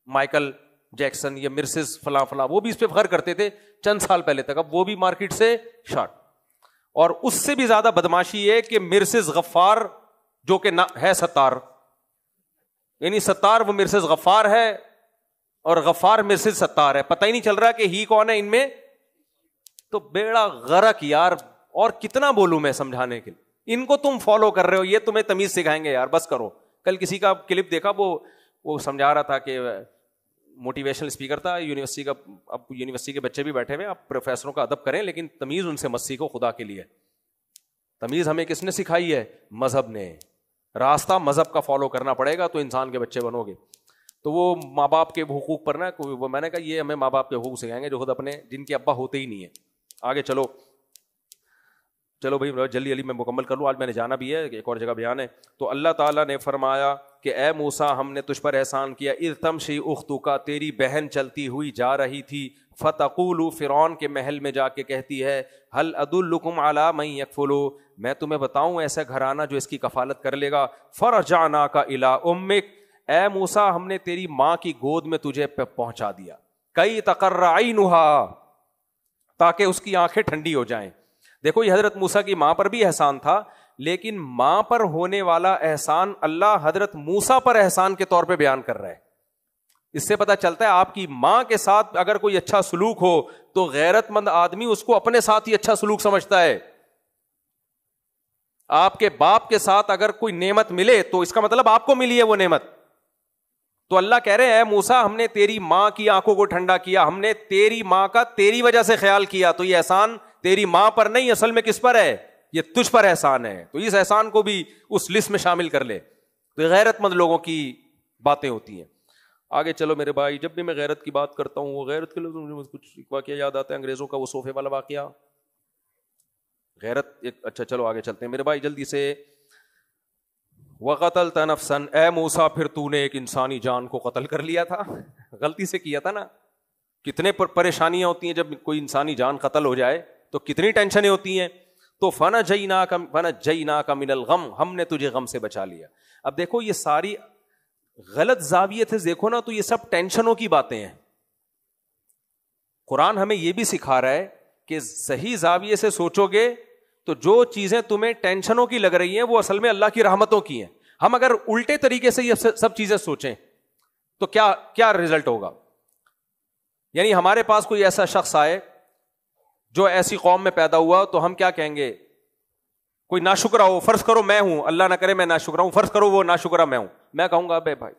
مائیکل جیکسن یا مرسز فلاں فلاں, وہ بھی اس پہ فخر کرتے تھے چند سال پہلے تک, اب وہ بھی مارکیٹ سے شارٹ. اور اس سے بھی زیادہ بدماشی ہے کہ مرسز غفار جو کہ ہے ستار, یعنی ستار وہ مرسز غفار ہے اور غفار مرسز ستار ہے, پتہ ہی نہیں چل رہا کہ ہی کون ہے ان میں. تو بیڑا غرق یار, اور کتنا بولوں میں سمجھانے کے لیے. ان کو تم فالو کر رہے ہو, یہ تمہیں تمیز سکھائیں گے یار, بس کرو. کل کسی کا کلپ دیکھا, وہ سمجھا رہا تھا کہ موٹیویشنل اسپیکر تھا یونیورسٹی کا. اب یونیورسٹی کے بچے بھی بیٹھے ہوئے, آپ پروفیسروں کا ادب کریں, لیکن تمیز ان سے مت سیکھو خدا کے لیے. تمیز ہمیں کس نے سکھائی ہے؟ مذہب نے. راستہ مذہب کا فالو کرنا پڑے گا تو انسان کے بچے بنو گے. تو وہ ماں باپ کے حقوق پر نا, میں نے کہا یہ ہمیں ماں باپ کے حقوق سکھائیں گے جو خود اپنے, جن کے ابا ہوتے ہی نہیں ہے. آگے چلو بھائی جلدی جلدی میں مکمل کر لوں, آج میں نے جانا بھی ہے, ایک اور جگہ بیان ہے. تو اللہ تعالیٰ نے فرمایا کہ اے موسیٰ ہم نے تجھ پر احسان کیا, اذ تمشی اختک, تیری بہن چلتی ہوئی جا رہی تھی, فتقول, فرعون کے محل میں جا کے کہتی ہے, هل ادلکم علی من یکفلو, میں تمہیں بتاؤں ایسا گھرانہ جو اس کی کفالت کر لے گا. فرجعناک الی امک, اے موسیٰ ہم نے تیری ماں کی گود میں تجھے پہنچا دیا, کئی تقر عینھا, تاکہ اس کی آنکھیں ٹھنڈی ہو جائیں. دیکھو یہ حضرت موسیٰ کی ماں پر بھی احسان تھا, لیکن ماں پر ہونے والا احسان اللہ حضرت موسیٰ پر احسان کے طور پہ بیان کر رہا ہے. اس سے پتہ چلتا ہے آپ کی ماں کے ساتھ اگر کوئی اچھا سلوک ہو تو غیرت مند آدمی اس کو اپنے ساتھ ہی اچھا سلوک سمجھتا ہے. آپ کے باپ کے ساتھ اگر کوئی نعمت ملے تو اس کا مطلب آپ کو ملی ہے وہ نعمت. تو اللہ کہہ رہے ہیں اے موسیٰ ہم نے تیری ماں کی آنکھوں کو ٹھنڈا کیا, ہم نے تیری ماں کا تیری وجہ سے خیال کیا, تو یہ احسان تیری ماں پر نہیں, اصل میں کس پر ہے؟ یہ تجھ پر احسان ہے. تو اس احسان کو بھی اس لسٹ میں شامل کر لے. تو غیرت مند لوگوں کی باتیں ہوتی ہیں. آگے چلو میرے بھائی, جب بھی میں غیرت کی بات کرتا ہوں وہ غیرت کے لوگ مجھے کچھ واقعہ یاد آتا ہے, انگریزوں کا وہ صوفے والا واقعہ, غیرت ایک. اچھا چلو آگے چلتے ہیں میرے بھائی جلدی سے. وقتلت نفسا, اے موسیٰ پھر تو نے ایک انسانی جان کو قتل کر لیا تھا, غلطی سے کیا تھا نا. کتنے پریشانیاں ہوتی ہیں جب کوئی انسانی جان قتل ہو جائے, تو کتنی ٹینشنیں ہوتی ہیں. تو فنجیناک من الغم, ہم نے تجھے غم سے بچا لیا. اب دیکھو یہ ساری غلط زاویے سے دیکھو نا تو یہ سب ٹینشنوں کی باتیں ہیں. قرآن ہمیں یہ بھی سکھا رہا ہے کہ صحیح زاویے سے سوچو گے تو جو چیزیں تمہیں ٹینشنوں کی لگ رہی ہیں وہ اصل میں اللہ کی رحمتوں کی ہیں. ہم اگر الٹے طریقے سے یہ سب چیزیں سوچیں تو کیا رزلٹ ہوگا. یعنی ہمارے پاس کوئی ایسا شخص آئے جو ایسی قوم میں پیدا ہوا تو ہم کیا کہیں گے؟ کوئی ناشکرہ ہو, فرض کرو میں ہوں, اللہ نہ کرے میں ناشکرہ ہوں, فرض کرو وہ ناشکرہ میں ہوں, میں کہوں گا بے بھائی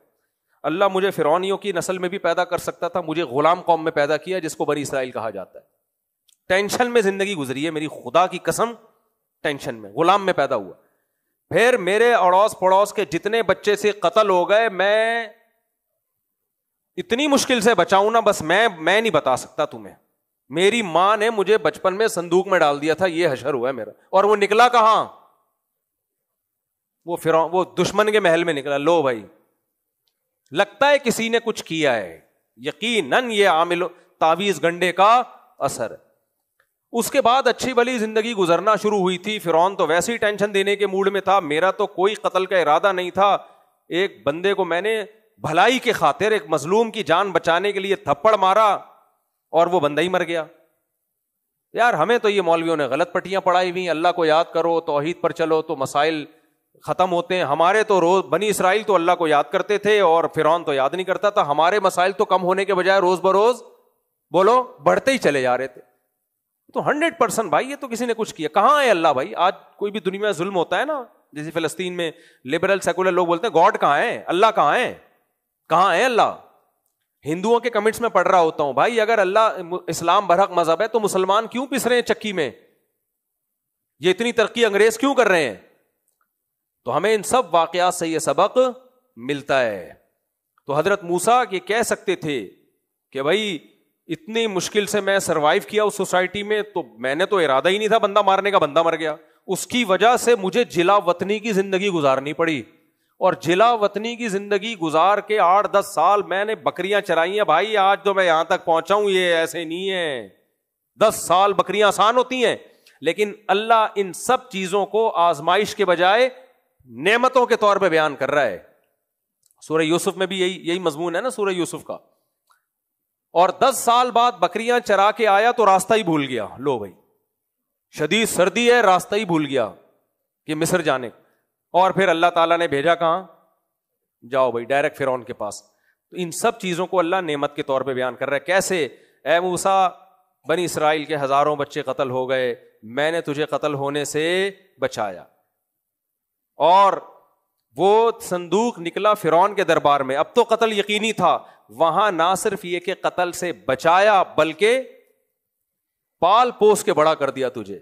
اللہ مجھے فرعونیوں کی نسل میں بھی پیدا کر سکتا تھا, مجھے غلام قوم میں پیدا کیا جس کو بنی اسرائیل کہا جاتا ہے. ٹینشن میں زندگی گزری ہے میری, خدا کی قسم ٹینشن میں, غلام میں پیدا ہوا. پھر میرے اڑوس پڑوس کے جتنے بچے سے قتل ہو گئے, میں اتنی مشکل سے بچاؤں نا, بس میں نہیں بتا سکتا تمہیں. میری ماں نے مجھے بچپن میں صندوق میں ڈال دیا تھا, یہ حشر ہوا ہے میرا. اور وہ نکلا کہاں؟ وہ دشمن کے محل میں نکلا. لو بھائی لگتا ہے کسی نے کچھ کیا ہے, یقیناً یہ عامل تعویذ گنڈے کا اثر ہے. اس کے بعد اچھی بھلی زندگی گزرنا شروع ہوئی تھی. فرعون تو ویسے ہی ٹینشن دینے کے موڈ میں تھا, میرا تو کوئی قتل کا ارادہ نہیں تھا. ایک بندے کو میں نے بھلائی کے خاطر ایک مظلوم کی جان بچانے کے لیے تھپڑ مارا اور وہ بندہ ہی مر گیا. یار ہمیں تو یہ مولویوں نے غلط پٹیاں پڑھائی ہوئی, اللہ کو یاد کرو, توحید پر چلو تو مسائل ختم ہوتے ہیں. ہمارے تو روز بنی اسرائیل تو اللہ کو یاد کرتے تھے اور فرعون تو یاد نہیں کرتا تھا. ہمارے مسائل تو کم ہونے کے بجائے روز بروز بولو بڑھتے ہی چلے جا رہے تھے. تو 100% بھائی یہ تو کسی نے کچھ کیا. کہاں ہے اللہ بھائی؟ آج کوئی بھی دنیا میں ظلم ہوتا ہے نا, جیسے فلسطین میں لبرل سیکولر لوگ بولتے ہیں گاڈ کہاں ہے, اللہ کہاں ہے, کہاں ہے اللہ؟ ہندوؤں کے کمنٹس میں پڑھ رہا ہوتا ہوں, بھائی اگر اللہ اسلام برحق مذہب ہے تو مسلمان کیوں پس رہے ہیں چکی میں؟ یہ اتنی ترقی انگریز کیوں کر رہے ہیں؟ تو ہمیں ان سب واقعات سے یہ سبق ملتا ہے. تو حضرت موسیٰ یہ کہہ سکتے تھے کہ بھائی اتنی مشکل سے میں سروائیو کیا اس سوسائٹی میں, تو میں نے تو ارادہ ہی نہیں تھا بندہ مارنے کا, بندہ مر گیا, اس کی وجہ سے مجھے جلا وطنی کی زندگی گزارنی پڑی, اور جلا وطنی کی زندگی گزار کے 8-10 سال میں نے بکریاں چرائی ہیں بھائی, آج جو میں یہاں تک پہنچا ہوں یہ ایسے نہیں ہے. 10 سال بکریاں آسان ہوتی ہیں, لیکن اللہ ان سب چیزوں کو آزمائش کے بجائے نعمتوں کے طور پہ بیان کر رہا ہے. سورہ یوسف میں بھی یہی مضمون ہے نا سورہ یوسف کا. اور 10 سال بعد بکریاں چرا کے آیا تو راستہ ہی بھول گیا. لو بھائی شدید سردی ہے, راستہ ہی بھول گیا کہ مصر جانے, اور پھر اللہ تعالیٰ نے بھیجا کہاں؟ جاؤ بھائی ڈائریکٹ فرعون کے پاس. تو ان سب چیزوں کو اللہ نعمت کے طور پہ بیان کر رہا ہے. کیسے؟ اے موسیٰ بنی اسرائیل کے ہزاروں بچے قتل ہو گئے, میں نے تجھے قتل ہونے سے بچایا. اور وہ صندوق نکلا فرعون کے دربار میں, اب تو قتل یقینی تھا, وہاں نہ صرف یہ کہ قتل سے بچایا بلکہ پال پوس کے بڑا کر دیا تجھے.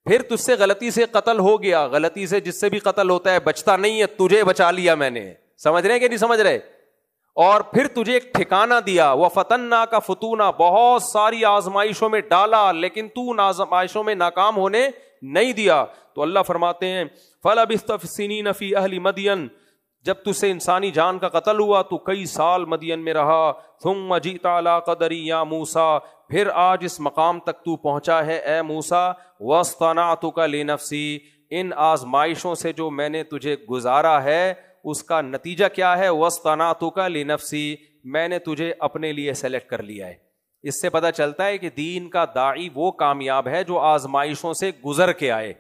پھر تجھ سے غلطی سے قتل ہو گیا, غلطی سے جس سے بھی قتل ہوتا ہے بچتا نہیں ہے, تجھے بچا لیا میں نے. سمجھ رہے کہ نہیں سمجھ رہے؟ اور پھر تجھے ایک ٹھکانہ دیا, وَفَتَنَّاكَ فُتُونًا, بہت ساری آزمائشوں میں ڈالا, لیکن تو ان آزمائشوں میں ناکام ہونے نہیں دیا. تو اللہ فرماتے ہیں فَلَبِثْتَ سِنِينَ فِي أَهْلِ مَدْيَنَ, جب تجھ سے انسانی جان کا قتل ہوا تو کئی سال مدین میں رہا. ثُمَّ جِئْتَ عَلَىٰ قَدَرِي يَا مُوسَىٰ, پھر آج اس مقام تک تو پہنچا ہے اے موسیٰ. وَاصْطَنَعْتُكَ لِنَفْسِي, ان آزمائشوں سے جو میں نے تجھے گزارا ہے اس کا نتیجہ کیا ہے؟ وَاصْطَنَعْتُكَ لِنَفْسِي, میں نے تجھے اپنے لیے سلیکٹ کر لیا ہے. اس سے پتہ چلتا ہے کہ دین کا داعی وہ کامیاب ہے جو آزمائشوں سے گزر کے آئے.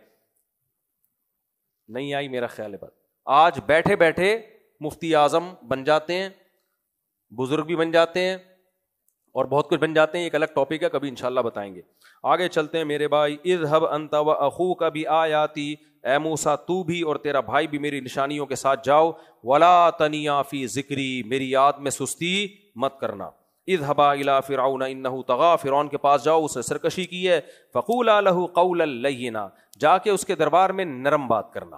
نہیں آئی میرا خیال ہے بات. آج بیٹھے بیٹھے مفتی اعظم بن جاتے ہیں, بزرگ بھی بن جاتے ہیں, اور بہت کچھ بن جاتے ہیں. ایک الگ ٹاپک ہے, کبھی انشاءاللہ بتائیں گے. آگے چلتے ہیں میرے بھائی. اذهب انت واخوك بآیاتی, اے موسیٰ تو بھی اور تیرا بھائی بھی میری نشانیوں کے ساتھ جاؤ. ولا تنیا فی ذکری, میری یاد میں سستی مت کرنا. اذهبا الی فرعون انه طغى, فرعون کے پاس جاؤ, اس نے سرکشی کی ہے. فقولا له قولا لینا, جا کے اس کے دربار میں نرم بات کرنا.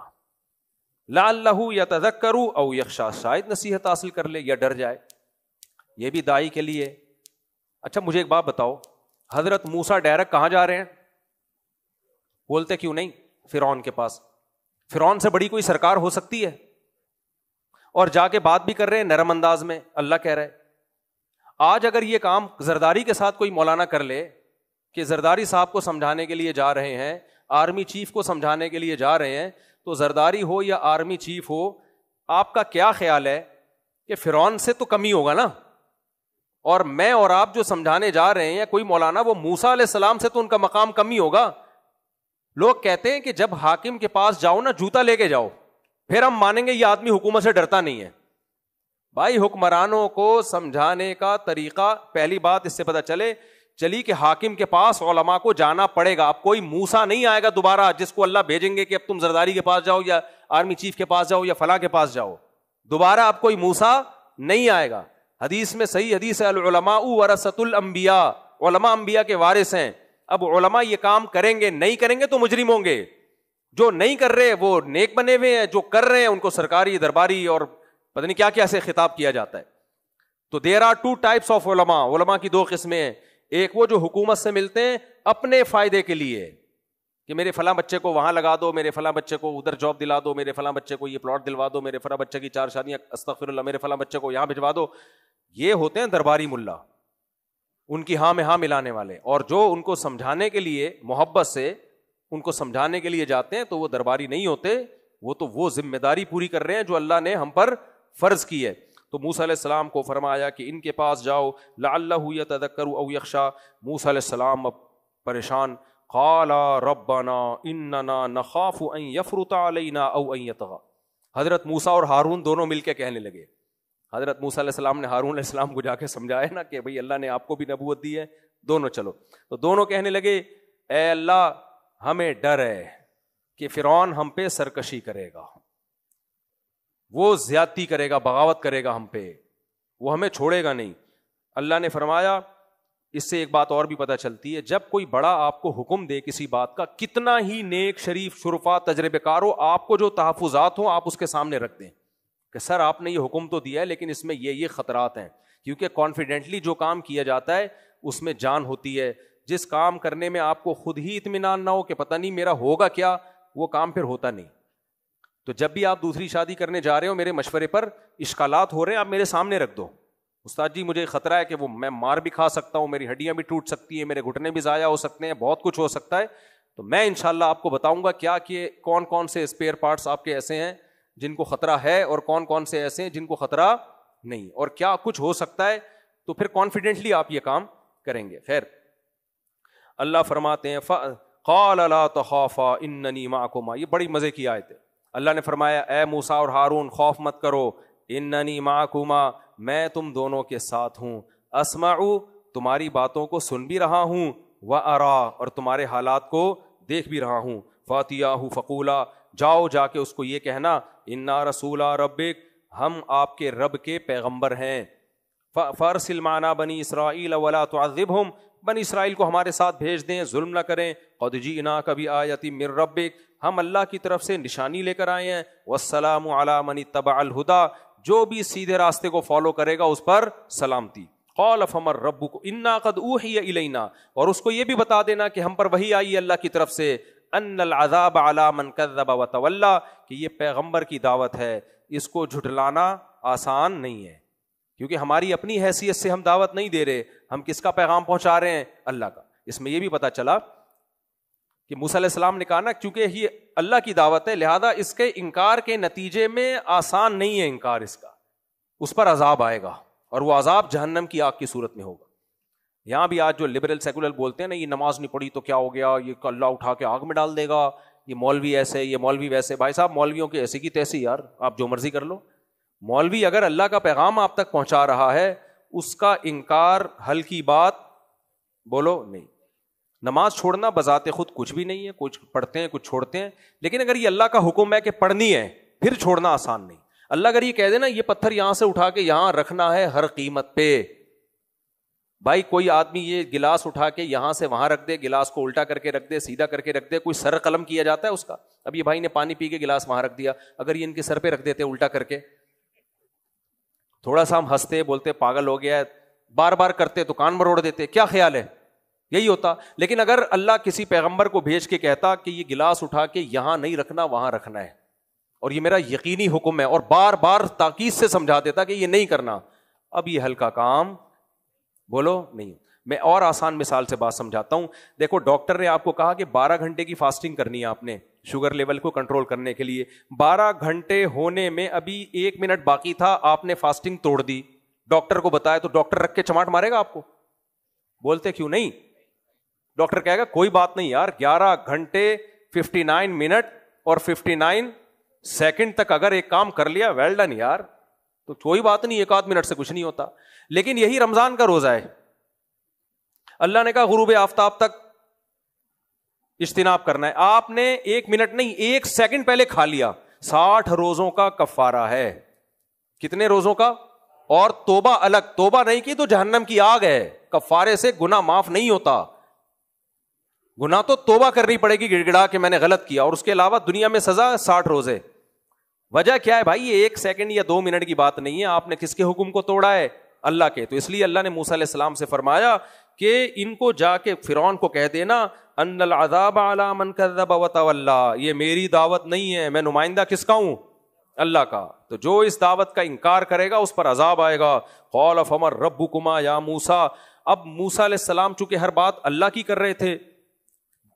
لعلہ یتذکر او یخشی, شاید نصیحت حاصل کر لے یا ڈر جائے. یہ بھی داعی کے لیے. اچھا مجھے ایک بات بتاؤ, حضرت موسیٰ ڈائریکٹ کہاں جا رہے ہیں؟ بولتے کیوں نہیں فرعون کے پاس؟ فرعون سے بڑی کوئی سرکار ہو سکتی ہے؟ اور جا کے بات بھی کر رہے ہیں نرم انداز میں. اللہ کہہ رہے آج اگر یہ کام زرداری کے ساتھ کوئی مولانا کر لے کہ زرداری صاحب کو سمجھانے کے لیے جا رہے ہیں, آرمی چیف کو سمجھانے کے لیے جا رہے ہیں, تو زرداری ہو یا آرمی چیف ہو, آپ کا کیا خیال ہے کہ فرعون سے تو کم ہی ہوگا نا؟ اور میں اور آپ جو سمجھانے جا رہے ہیں یا کوئی مولانا, وہ موسیٰ علیہ السلام سے تو ان کا مقام کم ہی ہوگا. لوگ کہتے ہیں کہ جب حاکم کے پاس جاؤ نا جوتا لے کے جاؤ, پھر ہم مانیں گے یہ آدمی حکومت سے ڈرتا نہیں ہے. بھائی حکمرانوں کو سمجھانے کا طریقہ, پہلی بات اس سے پتہ چلی کہ حاکم کے پاس علماء کو جانا پڑے گا. اب کوئی موسیٰ نہیں آئے گا دوبارہ جس کو اللہ بھیجیں گے کہ اب تم زرداری کے پاس جاؤ یا آرمی چیف کے پاس جاؤ یا فلاں کے پاس جاؤ. دوبارہ اب کوئی موسیٰ نہیں آئے گا. حدیث میں صحیح حدیث ہے, العلماء ورثۃ الانبیاء, علماء انبیاء کے وارث ہیں. اب علماء یہ کام کریں گے, نہیں کریں گے تو مجرم ہوں گے. جو نہیں کر رہے وہ نیک بنے ہوئے ہیں, جو کر رہے ہیں ان کو سرکاری درباری اور پتہ نہیں کیا کیا سے خطاب کیا جاتا ہے. تو دیر آر 2 types آف علماء, علماء کی 2 قسمیں ہیں. ایک وہ جو حکومت سے ملتے ہیں اپنے فائدے کے لیے کہ میرے فلاں بچے کو وہاں لگا دو, میرے فلاں بچے کو ادھر جاب دلا دو, میرے فلاں بچے کو یہ پلاٹ دلوا دو, میرے فلاں بچے کی 4 شادیاں, استغفر اللہ, میرے فلاں بچے کو یہاں بھجوا دو. یہ ہوتے ہیں درباری ملا, ان کی ہاں میں ہاں ملانے والے. اور جو ان کو سمجھانے کے لیے محبت سے ان کو سمجھانے کے لیے جاتے ہیں تو وہ درباری نہیں ہوتے, وہ تو وہ ذمہ داری پوری کر رہے ہیں جو اللہ نے ہم پر فرض کی ہے. تو موسیٰ علیہ السلام کو فرمایا کہ ان کے پاس جاؤ, لعلہ یتذکر او یخشی. موسیٰ علیہ السلام اب پریشان, قال ربنا اننا نخاف ان یفرط علینا او ان یطغی. حضرت موسیٰ اور ہارون دونوں مل کے کہنے لگے. حضرت موسیٰ علیہ السلام نے ہارون علیہ السلام کو جا کے سمجھایا نا کہ بھئی اللہ نے آپ کو بھی نبوت دی ہے, دونوں چلو. تو دونوں کہنے لگے اے اللہ ہمیں ڈر ہے کہ فرعون ہم پہ سرکشی کرے گا, وہ زیادتی کرے گا, بغاوت کرے گا ہم پہ, وہ ہمیں چھوڑے گا نہیں. اللہ نے فرمایا اس سے ایک بات اور بھی پتہ چلتی ہے, جب کوئی بڑا آپ کو حکم دے کسی بات کا, کتنا ہی نیک شریف شرفا تجربے کار ہو, آپ کو جو تحفظات ہوں آپ اس کے سامنے رکھ دیں کہ سر آپ نے یہ حکم تو دیا ہے لیکن اس میں یہ خطرات ہیں, کیونکہ کانفیڈنٹلی جو کام کیا جاتا ہے اس میں جان ہوتی ہے. جس کام کرنے میں آپ کو خود ہی اطمینان نہ ہو کہ پتہ نہیں میرا ہوگا کیا, وہ کام پھر ہوتا نہیں. تو جب بھی آپ دوسری شادی کرنے جا رہے ہو, میرے مشورے پر اشکالات ہو رہے ہیں آپ میرے سامنے رکھ دو. استاد جی مجھے خطرہ ہے کہ وہ میں مار بھی کھا سکتا ہوں, میری ہڈیاں بھی ٹوٹ سکتی ہیں, میرے گھٹنے بھی ضائع ہو سکتے ہیں, بہت کچھ ہو سکتا ہے. تو میں انشاءاللہ آپ کو بتاؤں گا کیا کہ کون کون سے اسپیئر پارٹس آپ کے ایسے ہیں جن کو خطرہ ہے اور کون کون سے ایسے ہیں جن کو خطرہ نہیں, اور کیا کچھ ہو سکتا ہے. تو پھر کانفیڈنٹلی آپ یہ کام کریں گے. خیر, اللہ فرماتے ہیں قال لا تخافا اننی معکما, یہ بڑی مزے کی آیت ہے. اللہ نے فرمایا اے موسیٰ اور ہارون خوف مت کرو, اننی معکما, میں تم دونوں کے ساتھ ہوں, اسمع, تمہاری باتوں کو سن بھی رہا ہوں, وارا, اور تمہارے حالات کو دیکھ بھی رہا ہوں. فاتیاہ فقولا, جاؤ جا کے اس کو یہ کہنا انا رسول ربک, ہم آپ کے رب کے پیغمبر ہیں. فارسل معنا بنی اسرائیل ولا تعذبہم, بنی اسرائیل کو ہمارے ساتھ بھیج دیں, ظلم نہ کریں. قد جئناک بآیۃ من ربک, ہم اللہ کی طرف سے نشانی لے کر آئے ہیں. والسلام علی من اتبع الہدی, جو بھی سیدھے راستے کو فالو کرے گا اس پر سلامتی. قال فمن ربک انا قد اوحی الینا, اور اس کو یہ بھی بتا دینا کہ ہم پر وحی آئی اللہ کی طرف سے, ان العذاب علی من کذب وتولی, کہ یہ پیغمبر کی دعوت ہے, اس کو جھٹلانا آسان نہیں ہے, کیونکہ ہماری اپنی حیثیت سے ہم دعوت نہیں دے رہے, ہم کس کا پیغام پہنچا رہے ہیں, اللہ کا. اس میں یہ بھی پتا چلا کہ موسیٰ علیہ السلام نے کہا نا چونکہ یہ اللہ کی دعوت ہے لہذا اس کے انکار کے نتیجے میں آسان نہیں ہے انکار اس کا, اس پر عذاب آئے گا, اور وہ عذاب جہنم کی آگ کی صورت میں ہوگا. یہاں بھی آج جو لبرل سیکولر بولتے ہیں نا, یہ نماز نہیں پڑھی تو کیا ہو گیا, یہ اللہ اٹھا کے آگ میں ڈال دے گا, یہ مولوی ایسے, یہ مولوی ویسے. بھائی صاحب مولویوں کی ایسی کی تیسی یار, آپ جو مرضی کر لو. مولوی اگر اللہ کا پیغام آپ تک پہنچا رہا ہے, اس کا انکار ہلکی بات بولو نہیں. نماز چھوڑنا بذات خود کچھ بھی نہیں ہے, کچھ پڑھتے ہیں کچھ چھوڑتے ہیں, لیکن اگر یہ اللہ کا حکم ہے کہ پڑھنی ہے پھر چھوڑنا آسان نہیں. اللہ اگر یہ کہہ دے نا یہ پتھر یہاں سے اٹھا کے یہاں رکھنا ہے ہر قیمت پہ, بھائی کوئی آدمی یہ گلاس اٹھا کے یہاں سے وہاں رکھ دے, گلاس کو الٹا کر کے رکھ دے, سیدھا کر کے رکھ دے, کوئی سر قلم کیا جاتا ہے اس کا؟ اب یہ بھائی نے پانی پی کے گلاس وہاں رکھ دیا, اگر یہ ان کے سر پہ رکھ دیتے الٹا کر کے, تھوڑا سا ہم ہنستے بولتے پاگل ہو گیا ہے, بار بار کرتے تو کان مروڑ دیتے, کیا خیال ہے, یہی ہوتا. لیکن اگر اللہ کسی پیغمبر کو بھیج کے کہتا کہ یہ گلاس اٹھا کے یہاں نہیں رکھنا وہاں رکھنا ہے, اور یہ میرا یقینی حکم ہے, اور بار بار تاکید سے سمجھا دیتا کہ یہ نہیں کرنا, اب یہ ہلکا کام بولو نہیں. میں اور آسان مثال سے بات سمجھاتا ہوں. دیکھو ڈاکٹر نے آپ کو کہا کہ 12 گھنٹے کی فاسٹنگ کرنی ہے آپ نے شوگر لیول کو کنٹرول کرنے کے لیے. 12 گھنٹے ہونے میں ابھی 1 منٹ باقی تھا, آپ نے فاسٹنگ توڑ دی, ڈاکٹر کو بتایا تو ڈاکٹر رکھ کے چماٹ مارے گا آپ کو؟ بولتے کیوں نہیں؟ ڈاکٹر کہے گا کوئی بات نہیں یار, 11 گھنٹے 59 منٹ اور 59 سیکنڈ تک اگر ایک کام کر لیا ویل ڈن یار, تو کوئی بات نہیں, 1 آدھ منٹ سے کچھ نہیں ہوتا. لیکن یہی رمضان کا روزہ ہے, اللہ نے کہا غروب آفتاب تک اجتناب کرنا ہے, آپ نے 1 منٹ نہیں 1 سیکنڈ پہلے کھا لیا, 60 روزوں کا کفارہ ہے. کتنے روزوں کا؟ اور توبہ الگ, توبہ نہیں کی تو جہنم کی آگ ہے, کفارے سے گناہ معاف نہیں ہوتا. گناہ تو توبہ کرنی پڑے گی گڑ گڑا کہ میں نے غلط کیا, اور اس کے علاوہ دنیا میں سزا 60 روزے. وجہ کیا ہے بھائی؟ یہ 1 سیکنڈ یا 2 منٹ کی بات نہیں ہے, آپ نے کس کے حکم کو توڑا ہے؟ اللہ کے. تو اس لیے اللہ نے موسیٰ علیہ السلام سے فرمایا کہ ان کو جا کے فرعون کو کہہ دینا ان العذاب علی من کذب وتولی, یہ میری دعوت نہیں ہے, میں نمائندہ کس کا ہوں؟ اللہ کا. تو جو اس دعوت کا انکار کرے گا اس پر عذاب آئے گا. قال فمن ربکما یا موسیٰ, اب موسیٰ علیہ السلام چونکہ ہر بات اللہ کی کر رہے تھے,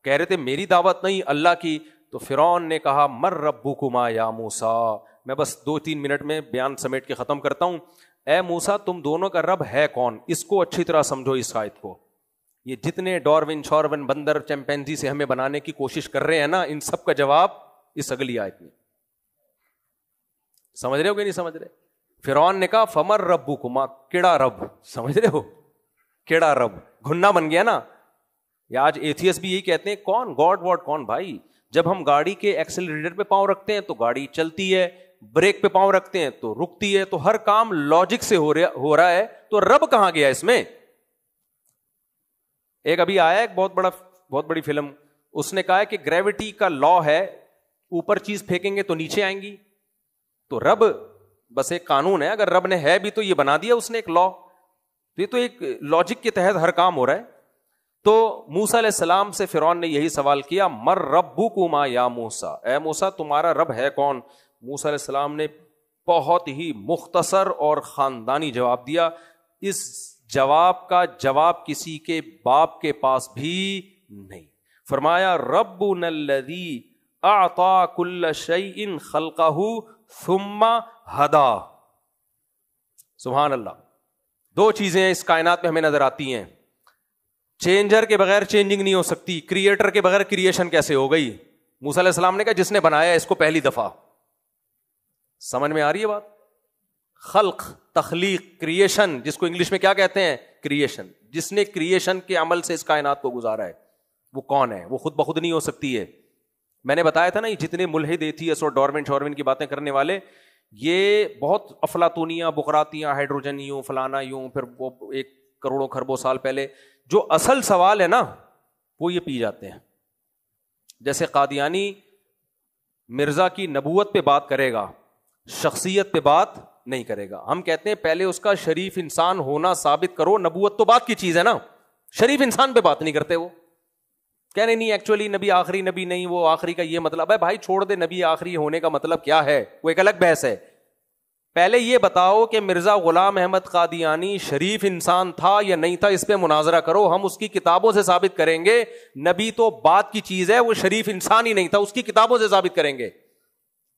کہہ رہے تھے میری دعوت نہیں اللہ کی, تو فرعون نے کہا من ربکما یا موسیٰ. میں بس 2-3 منٹ میں بیان سمیٹ کے ختم کرتا ہوں. اے موسیٰ تم دونوں کا رب ہے کون؟ اس کو اچھی طرح سمجھو اس آیت کو. یہ جتنے ڈاروین شارون بندر چمپینزی سے ہمیں بنانے کی کوشش کر رہے ہیں نا, ان سب کا جواب اس اگلی آیت میں. سمجھ رہے ہو کہ نہیں سمجھ رہے؟ فرعون نے کہا فمن ربکما, کیڑا رب, سمجھ رہے ہو کیڑا رب, گھننا بن گیا نا. یا آج ایتھیس بھی یہی کہتے ہیں کون گاڈ واٹ کون. بھائی جب ہم گاڑی کے ایکسلریٹر پہ پاؤں رکھتے ہیں تو گاڑی چلتی ہے, بریک پہ پاؤں رکھتے ہیں تو رکتی ہے, تو ہر کام لاجک سے ہو رہا ہے, تو رب کہاں گیا اس میں؟ ایک ابھی آیا ایک بہت بڑی فلم, اس نے کہا ہے کہ گریوٹی کا لا ہے, اوپر چیز پھینکیں گے تو نیچے آئیں گی. تو رب بس ایک قانون ہے, اگر رب نے ہے بھی تو یہ بنا دیا اس نے ایک لا, تو یہ تو ایک لاجک کے تحت ہر کام ہو رہا ہے. تو موسیٰ علیہ السلام سے فرعون نے یہی سوال کیا, مر ربکما یا موسیٰ, اے موسیٰ تمہارا رب ہے کون؟ موسیٰ علیہ السلام نے بہت ہی مختصر اور خاندانی جواب دیا. اس جواب کا جواب کسی کے باپ کے پاس بھی نہیں. فرمایا ربنا الذی اعطا کل شیء خلقہ ثم ہدا. سبحان اللہ. دو چیزیں اس کائنات میں ہمیں نظر آتی ہیں, چینجر کے بغیر چینجنگ نہیں ہو سکتی, کریٹر کے بغیر کریشن کیسے ہو گئی؟ موسیٰ علیہ السلام نے کہا جس نے بنایا اس کو پہلی دفعہ. سمجھ میں آ رہی ہے بات؟ خلق, تخلیق, کریشن, جس کو انگلش میں کیا کہتے ہیں؟ کریشن. جس نے کریشن کے عمل سے اس کائنات کو گزارا ہے وہ کون ہے؟ وہ خود بخود نہیں ہو سکتی ہے. میں نے بتایا تھا نا, یہ جتنے ملحد ایتھیسٹ اور ڈارون کی باتیں کرنے والے, یہ بہت افلاطونیاں, بقراتیاں, ہائیڈروجن یوں فلانا یوں, پھر وہ ایک کروڑوں خربوں سال پہلے جو اصل سوال ہے نا وہ یہ پی جاتے ہیں. جیسے قادیانی مرزا کی نبوت پہ بات کرے گا, شخصیت پہ بات نہیں کرے گا. ہم کہتے ہیں پہلے اس کا شریف انسان ہونا ثابت کرو, نبوت تو بات کی چیز ہے نا, شریف انسان پہ بات نہیں کرتے. وہ کہنے نہیں ایکچولی نبی آخری نبی نہیں, وہ آخری کا یہ مطلب ہے. بھائی چھوڑ دے, نبی آخری ہونے کا مطلب کیا ہے وہ ایک الگ بحث ہے. پہلے یہ بتاؤ کہ مرزا غلام احمد قادیانی شریف انسان تھا یا نہیں تھا, اس پہ مناظرہ کرو. ہم اس کی کتابوں سے ثابت کریں گے. نبی تو بات کی چیز ہے, وہ شریف انسان ہی نہیں تھا, اس کی کتابوں سے ثابت کریں گے.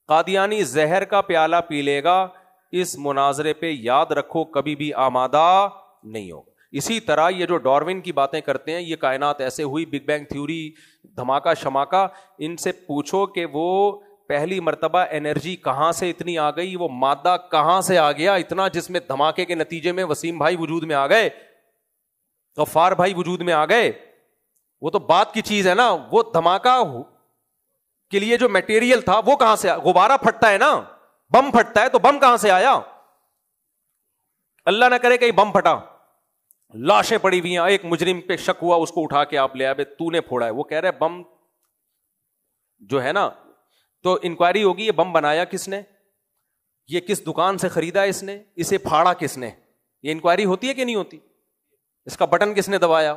قادیانی زہر کا پیالہ پی لے گا, اس مناظرے پہ یاد رکھو کبھی بھی آمادہ نہیں ہوگا. اسی طرح یہ جو ڈارون کی باتیں کرتے ہیں, یہ کائنات ایسے ہوئی, بگ بینگ تھیوری, دھماکہ شماکہ, ان سے پوچھو کہ وہ پہلی مرتبہ انرجی کہاں سے اتنی آ گئی, وہ مادہ کہاں سے آ گیا اتنا جس میں دھماکے کے نتیجے میں وسیم بھائی وجود میں آ گئے, غفار بھائی وجود میں آ گئے. وہ تو بات کی چیز ہے نا. وہ دھماکہ کے لیے جو میٹیریل تھا وہ کہاں سے, غبارہ پھٹتا ہے نا, بم پھٹتا ہے, تو بم کہاں سے آیا؟ اللہ نہ کرے کہیں بم پھٹا, لاشیں پڑی ہوئی ہیں, ایک مجرم پہ شک ہوا, اس کو اٹھا کے آپ لے آئے, تو نے پھوڑا ہے. وہ کہہ رہے بم جو ہے نا, تو انکوائری ہوگی یہ بم بنایا کس نے, یہ کس دکان سے خریدا اس نے, اسے پھاڑا کس نے. یہ انکوائری ہوتی ہے کہ نہیں ہوتی؟ اس کا بٹن کس نے دبایا؟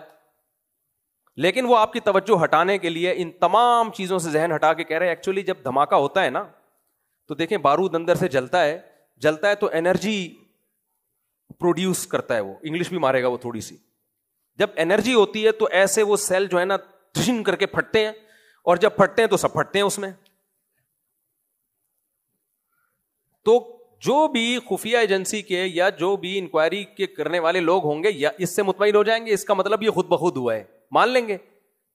لیکن وہ آپ کی توجہ ہٹانے کے لیے ان تمام چیزوں سے ذہن ہٹا کے کہہ رہے ایکچولی جب دھماکہ ہوتا ہے نا تو دیکھیں بارود اندر سے جلتا ہے تو انرجی پروڈیوس کرتا ہے, وہ انگلش بھی مارے گا وہ تھوڑی سی. جب انرجی ہوتی ہے تو ایسے وہ سیل جو ہے نا ڈھن کر کے پھٹتے ہیں, اور جب پھٹتے ہیں تو سب پھٹتے ہیں اس میں. تو جو بھی خفیہ ایجنسی کے یا جو بھی انکوائری کے کرنے والے لوگ ہوں گے یا اس سے مطمئن ہو جائیں گے اس کا مطلب یہ خود بخود ہوا ہے, مان لیں گے,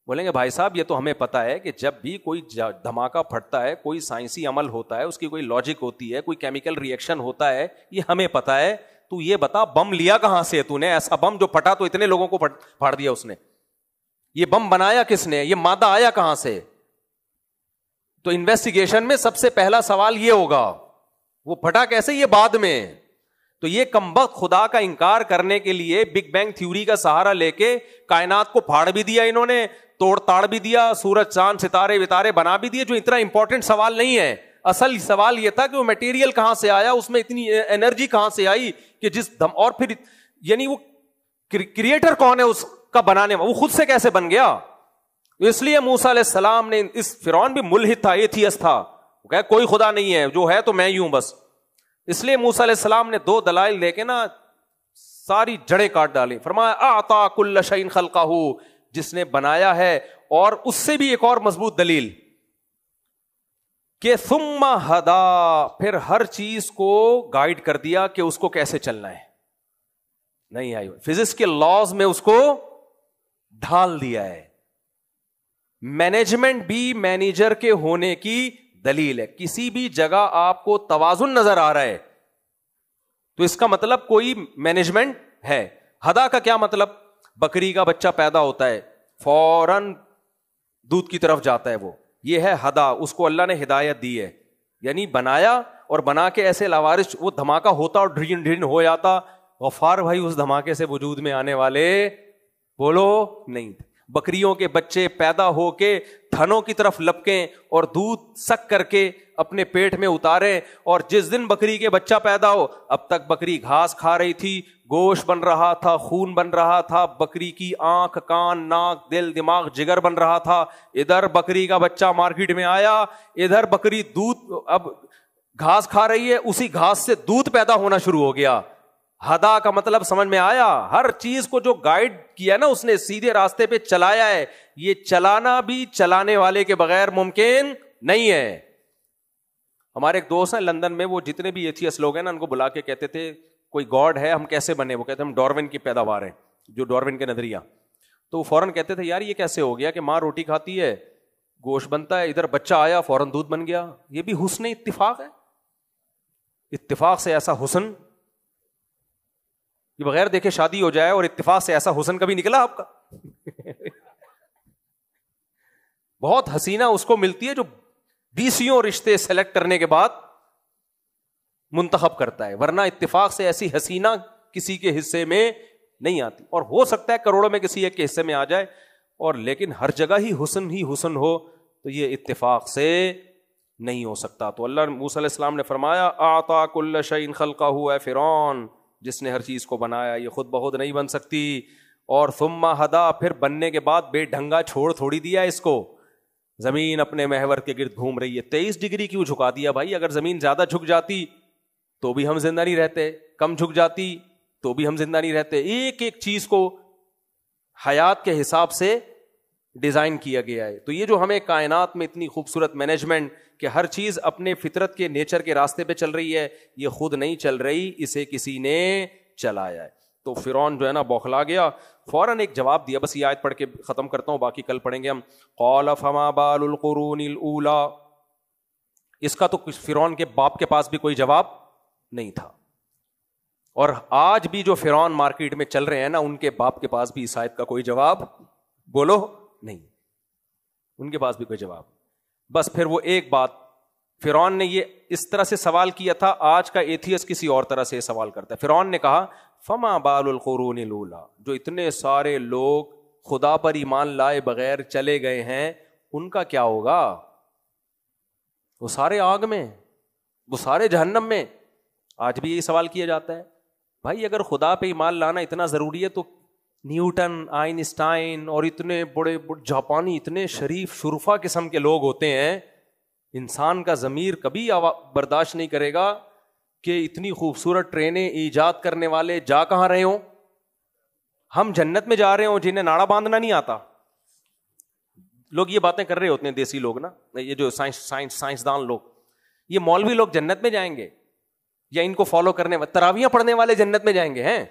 بولیں گے بھائی صاحب یہ تو ہمیں پتا ہے کہ جب بھی کوئی دھماکہ پھٹتا ہے, کوئی سائنسی عمل ہوتا ہے, اس کی کوئی لاجک ہوتی ہے, کوئی کیمیکل ری ایکشن ہوتا ہے, یہ ہمیں پتا ہے. تو یہ بتا بم لیا کہاں سے تو نے, ایسا بم جو پھٹا تو اتنے لوگوں کو پھاڑ دیا اس نے, یہ بم بنایا کس نے, یہ مادہ آیا کہاں سے؟ تو انویسٹیگیشن میں سب سے پہلا سوال یہ ہوگا, وہ پھٹا کیسے, یہ بعد میں. تو یہ کمبخت خدا کا انکار کرنے کے لیے بگ بینگ تھیوری کا سہارا لے کے کائنات کو پھاڑ بھی دیا انہوں نے, توڑ تاڑ بھی دیا, سورج چاند ستارے وتارے بنا بھی دیے, جو اتنا امپورٹنٹ سوال نہیں ہے. اصل سوال یہ تھا کہ وہ میٹیریل کہاں سے آیا, اس میں اتنی انرجی کہاں سے آئی کہ جس اور پھر یعنی وہ کریٹر کون ہے اس کا بنانے میں, وہ خود سے کیسے بن گیا. اس لیے موسیٰ علیہ السلام نے, اس فرعون بھی ملحد تھا, ایتھیسٹ تھا, کہ کوئی خدا نہیں ہے, جو ہے تو میں ہی ہوں بس. اس لیے موسیٰ علیہ السلام نے دو دلائل دے کے نا ساری جڑیں کاٹ ڈالی. فرمایا اعطا کل شیء خلقہ, جس نے بنایا ہے, اور اس سے بھی ایک اور مضبوط دلیل کہ ثم ہدا, پھر ہر چیز کو گائیڈ کر دیا کہ اس کو کیسے چلنا ہے. نہیں آئی فزکس کے لاز میں اس کو ڈھال دیا ہے. مینجمنٹ بھی مینیجر کے ہونے کی دلیل ہے. کسی بھی جگہ آپ کو توازن نظر آ رہا ہے تو اس کا مطلب کوئی مینجمنٹ ہے. ہدا کا کیا مطلب؟ بکری کا بچہ پیدا ہوتا ہے فوراً دودھ کی طرف جاتا ہے, وہ یہ ہے ہدا. اس کو اللہ نے ہدایت دی ہے, یعنی بنایا اور بنا کے ایسے لاوارث, وہ دھماکہ ہوتا اور ڈھن ڈھن ہو جاتا. غفار بھائی اس دھماکے سے وجود میں آنے والے بولو نہیں تھے. بکریوں کے بچے پیدا ہو کے تھنوں کی طرف لپکیں اور دودھ سک کر کے اپنے پیٹ میں اتاریں, اور جس دن بکری کے بچہ پیدا ہو اب تک بکری گھاس کھا رہی تھی, گوشت بن رہا تھا, خون بن رہا تھا, بکری کی آنکھ, کان, ناک, دل, دماغ, جگر بن رہا تھا. ادھر بکری کا بچہ مارکیٹ میں آیا, ادھر بکری دودھ اب گھاس کھا رہی ہے, اسی گھاس سے دودھ پیدا ہونا شروع ہو گیا. ہدا کا مطلب سمجھ میں آیا؟ ہر چیز کو جو گائیڈ کیا نا اس نے, سیدھے راستے پہ چلایا ہے. یہ چلانا بھی چلانے والے کے بغیر ممکن نہیں ہے. ہمارے ایک دوست ہیں لندن میں, وہ جتنے بھی ایتھیسٹ لوگ ہیں نا ان کو بلا کے کہتے تھے کوئی گاڈ ہے, ہم کیسے بنے؟ وہ کہتے ہیں ہم ڈارون کی پیداوار ہیں, جو ڈارون کے نظریہ. تو وہ فوراً کہتے تھے یار یہ کیسے ہو گیا کہ ماں روٹی کھاتی ہے, گوشت بنتا ہے, ادھر بچہ آیا فوراً دودھ بن گیا. یہ بھی حسن اتفاق ہے. اتفاق سے ایسا حسن, یہ بغیر دیکھے شادی ہو جائے اور اتفاق سے ایسا حسن کبھی نکلا آپ کا؟ بہت حسینہ اس کو ملتی ہے جو 20 رشتے سلیکٹ کرنے کے بعد منتخب کرتا ہے, ورنہ اتفاق سے ایسی حسینہ کسی کے حصے میں نہیں آتی. اور ہو سکتا ہے کروڑوں میں کسی ایک کے حصے میں آ جائے, اور لیکن ہر جگہ ہی حسن ہو, تو یہ اتفاق سے نہیں ہو سکتا. تو اللہ موسیٰ علیہ السلام نے فرمایا اعطا کل شیء خلقہ, اے فرعون جس نے ہر چیز کو بنایا, یہ خود بخود نہیں بن سکتی. اور ثم ہدا, پھر بننے کے بعد بے ڈھنگا چھوڑ تھوڑی دیا اس کو. زمین اپنے محور کے گرد گھوم رہی ہے, 23 ڈگری کیوں جھکا دیا بھائی؟ اگر زمین زیادہ جھک جاتی تو بھی ہم زندہ نہیں رہتے, کم جھک جاتی تو بھی ہم زندہ نہیں رہتے. ایک ایک چیز کو حیات کے حساب سے ڈیزائن کیا گیا ہے. تو یہ جو ہمیں کائنات میں اتنی خوبصورت مینجمنٹ کہ ہر چیز اپنے فطرت کے نیچر کے راستے پہ چل رہی ہے, یہ خود نہیں چل رہی, اسے کسی نے چلایا ہے. تو فرعون جو ہے نا بوکھلا گیا, فوراً ایک جواب دیا. بس یہ آیت پڑھ کے ختم کرتا ہوں, باقی کل پڑھیں گے ہم. قال فما بال القرون الاولی, اس کا تو فرعون کے باپ کے پاس بھی کوئی جواب نہیں تھا. اور آج بھی جو فرعون مارکیٹ میں چل رہے ہیں نا, ان کے باپ کے پاس بھی اس آیت کا کوئی جواب بولو نہیں, ان کے پاس بھی کوئی جواب. بس پھر وہ ایک بات, فرعون نے یہ اس طرح سے سوال کیا تھا, آج کا ایتھیسٹ کسی اور طرح سے سوال کرتا ہے. فرعون نے کہا فما بال القرون الاولی, جو اتنے سارے لوگ خدا پر ایمان لائے بغیر چلے گئے ہیں, ان کا کیا ہوگا؟ وہ سارے آگ میں, وہ سارے جہنم میں. آج بھی یہی سوال کیا جاتا ہے. بھائی اگر خدا پہ ایمان لانا اتنا ضروری ہے تو نیوٹن, آئنسٹائن اور اتنے بڑے جاپانی, اتنے شریف شرفا قسم کے لوگ ہوتے ہیں, انسان کا ضمیر کبھی برداشت نہیں کرے گا کہ اتنی خوبصورت ٹرینیں ایجاد کرنے والے جا کہاں رہے ہوں. ہم جنت میں جا رہے ہوں جنہیں ناڑا باندھنا نہیں آتا. لوگ یہ باتیں کر رہے ہوتے ہیں دیسی لوگ نا, یہ جو سائنسدان لوگ, یہ مولوی لوگ جنت میں جائیں گے یا ان کو فالو کرنے والے تراویحاں پڑھنے والے جنت میں جائیں گے ہیں؟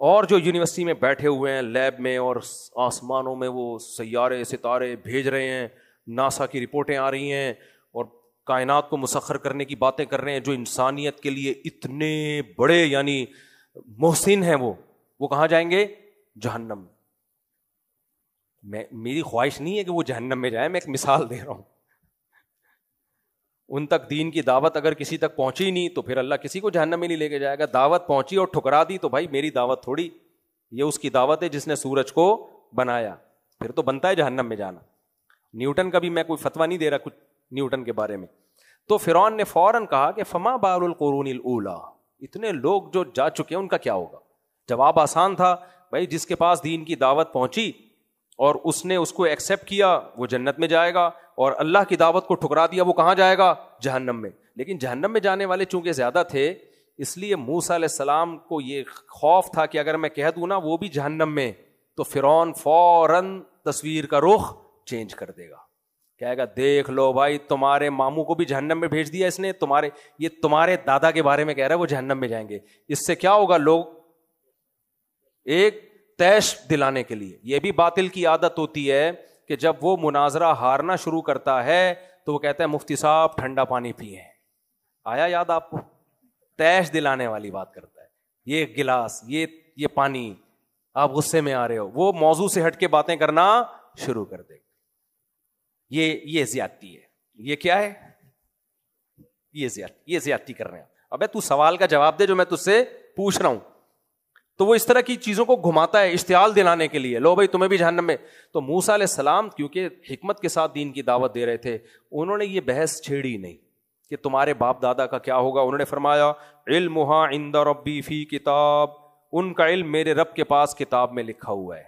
اور جو یونیورسٹی میں بیٹھے ہوئے ہیں لیب میں اور آسمانوں میں وہ سیارے ستارے بھیج رہے ہیں, ناسا کی رپورٹیں آ رہی ہیں اور کائنات کو مسخر کرنے کی باتیں کر رہے ہیں, جو انسانیت کے لیے اتنے بڑے یعنی محسن ہیں, وہ کہاں جائیں گے؟ جہنم. میری خواہش نہیں ہے کہ وہ جہنم میں جائیں, میں ایک مثال دے رہا ہوں. ان تک دین کی دعوت اگر کسی تک پہنچی نہیں تو پھر اللہ کسی کو جہنم میں نہیں لے کے جائے گا. دعوت پہنچی اور ٹھکرا دی تو بھائی میری دعوت تھوڑی, یہ اس کی دعوت ہے جس نے سورج کو بنایا, پھر تو بنتا ہے جہنم میں جانا. نیوٹن کا بھی میں کوئی فتویٰ نہیں دے رہا کچھ نیوٹن کے بارے میں. تو فرعون نے فوراً کہا کہ فما بال القرون الاولی, اتنے لوگ جو جا چکے ہیں ان کا کیا ہوگا؟ جواب آسان تھا بھائی, جس کے پاس دین کی دعوت پہنچی اور اس نے اس کو ایکسیپٹ کیا وہ جنت میں جائے گا, اور اللہ کی دعوت کو ٹھکرا دیا وہ کہاں جائے گا؟ جہنم میں. لیکن جہنم میں جانے والے چونکہ زیادہ تھے, اس لیے موسیٰ علیہ السلام کو یہ خوف تھا کہ اگر میں کہہ دوں نا وہ بھی جہنم میں, تو فرعون فوراً تصویر کا رخ چینج کر دے گا, کہے گا دیکھ لو بھائی تمہارے ماموں کو بھی جہنم میں بھیج دیا اس نے, تمہارے دادا کے بارے میں کہہ رہا ہے وہ جہنم میں جائیں گے. اس سے کیا ہوگا؟ لوگ ایک تیش دلانے کے لیے, یہ بھی باطل کی عادت ہوتی ہے کہ جب وہ مناظرہ ہارنا شروع کرتا ہے تو وہ کہتا ہے مفتی صاحب ٹھنڈا پانی پیئے. آیا یاد آپ کو؟ تیش دلانے والی بات کرتا ہے, یہ گلاس, یہ پانی, آپ غصے میں آ رہے ہو, وہ موضوع سے ہٹ کے باتیں کرنا شروع کر دے. یہ زیادتی ہے. یہ کیا ہے؟ یہ زیادتی کر رہے ہیں. ابے تو سوال کا جواب دے جو میں تجھ سے پوچھ رہا ہوں. تو وہ اس طرح کی چیزوں کو گھماتا ہے اشتعال دلانے کے لیے، لو بھائی تمہیں بھی جہنم میں. تو موسیٰ علیہ السلام کیونکہ حکمت کے ساتھ دین کی دعوت دے رہے تھے، انہوں نے یہ بحث چھیڑی نہیں کہ تمہارے باپ دادا کا کیا ہوگا. انہوں نے فرمایا علمھا عند ربی فی کتاب، ان کا علم میرے رب کے پاس کتاب میں لکھا ہوا ہے.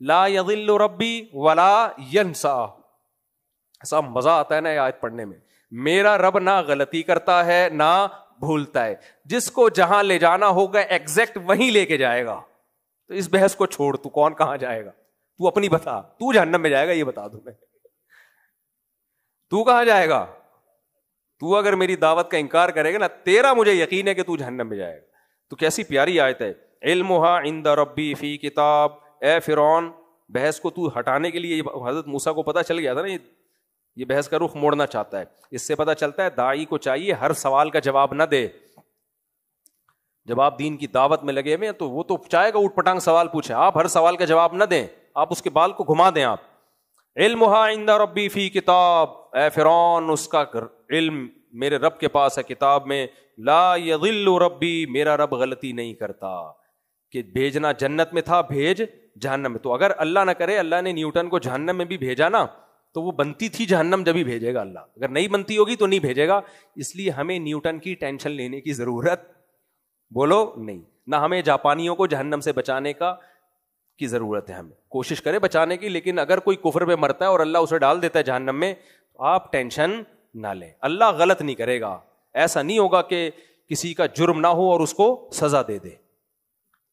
لا یضل ربی ولا ینسا. ایسا مزہ آتا ہے نا یہ آیت پڑھنے میں. میرا رب نہ غلطی کرتا ہے نہ بھولتا ہے، جس کو جہاں لے جانا ہوگا ایگزیکٹ وہیں لے کے جائے گا. تو اس بحث کو چھوڑ، تو کون کہاں جائے گا، تو اپنی بتا، تو جہنم میں جائے گا یہ بتا دوں میں. تو کہاں جائے گا؟ تو اگر میری دعوت کا انکار کرے گا نا، تیرا مجھے یقین ہے کہ تو جہنم میں جائے گا. تو کیسی پیاری آیت ہے. علمھا عند ربی فی کتاب. اے فرعون، بحث کو تو ہٹانے کے لیے حضرت موسیٰ کو پتہ چل گیا تھا نا یہ بحث کا رخ موڑنا چاہتا ہے. اس سے پتہ چلتا ہے داعی کو چاہیے ہر سوال کا جواب نہ دے. جب آپ دین کی دعوت میں لگے ہوئے تو وہ تو چاہے گا اوٹ پٹانگ سوال پوچھیں، آپ ہر سوال کا جواب نہ دیں، آپ اس کے بال کو گھما دیں. آپ علمھا عند ربی فی کتاب، اے فرعون اس کا علم میرے رب کے پاس ہے کتاب میں. لا یضل ربی، میرا رب غلطی نہیں کرتا. کہ بھیجنا جنت میں تھا، بھیج جہنم میں. تو اگر اللہ نہ کرے اللہ نے نیوٹن کو جہنم میں بھی بھیجا نا، تو وہ بنتی تھی جہنم جب ہی بھیجے گا اللہ. اگر نہیں بنتی ہوگی تو نہیں بھیجے گا. اس لیے ہمیں نیوٹن کی ٹینشن لینے کی ضرورت بولو نہیں، نہ ہمیں جاپانیوں کو جہنم سے بچانے کی ضرورت ہے. ہمیں کوشش کرے بچانے کی، لیکن اگر کوئی کفر پہ مرتا ہے اور اللہ اسے ڈال دیتا ہے جہنم میں، تو آپ ٹینشن نہ لیں. اللہ غلط نہیں کرے گا. ایسا نہیں ہوگا کہ کسی کا جرم نہ ہو اور اس کو سزا دے دے.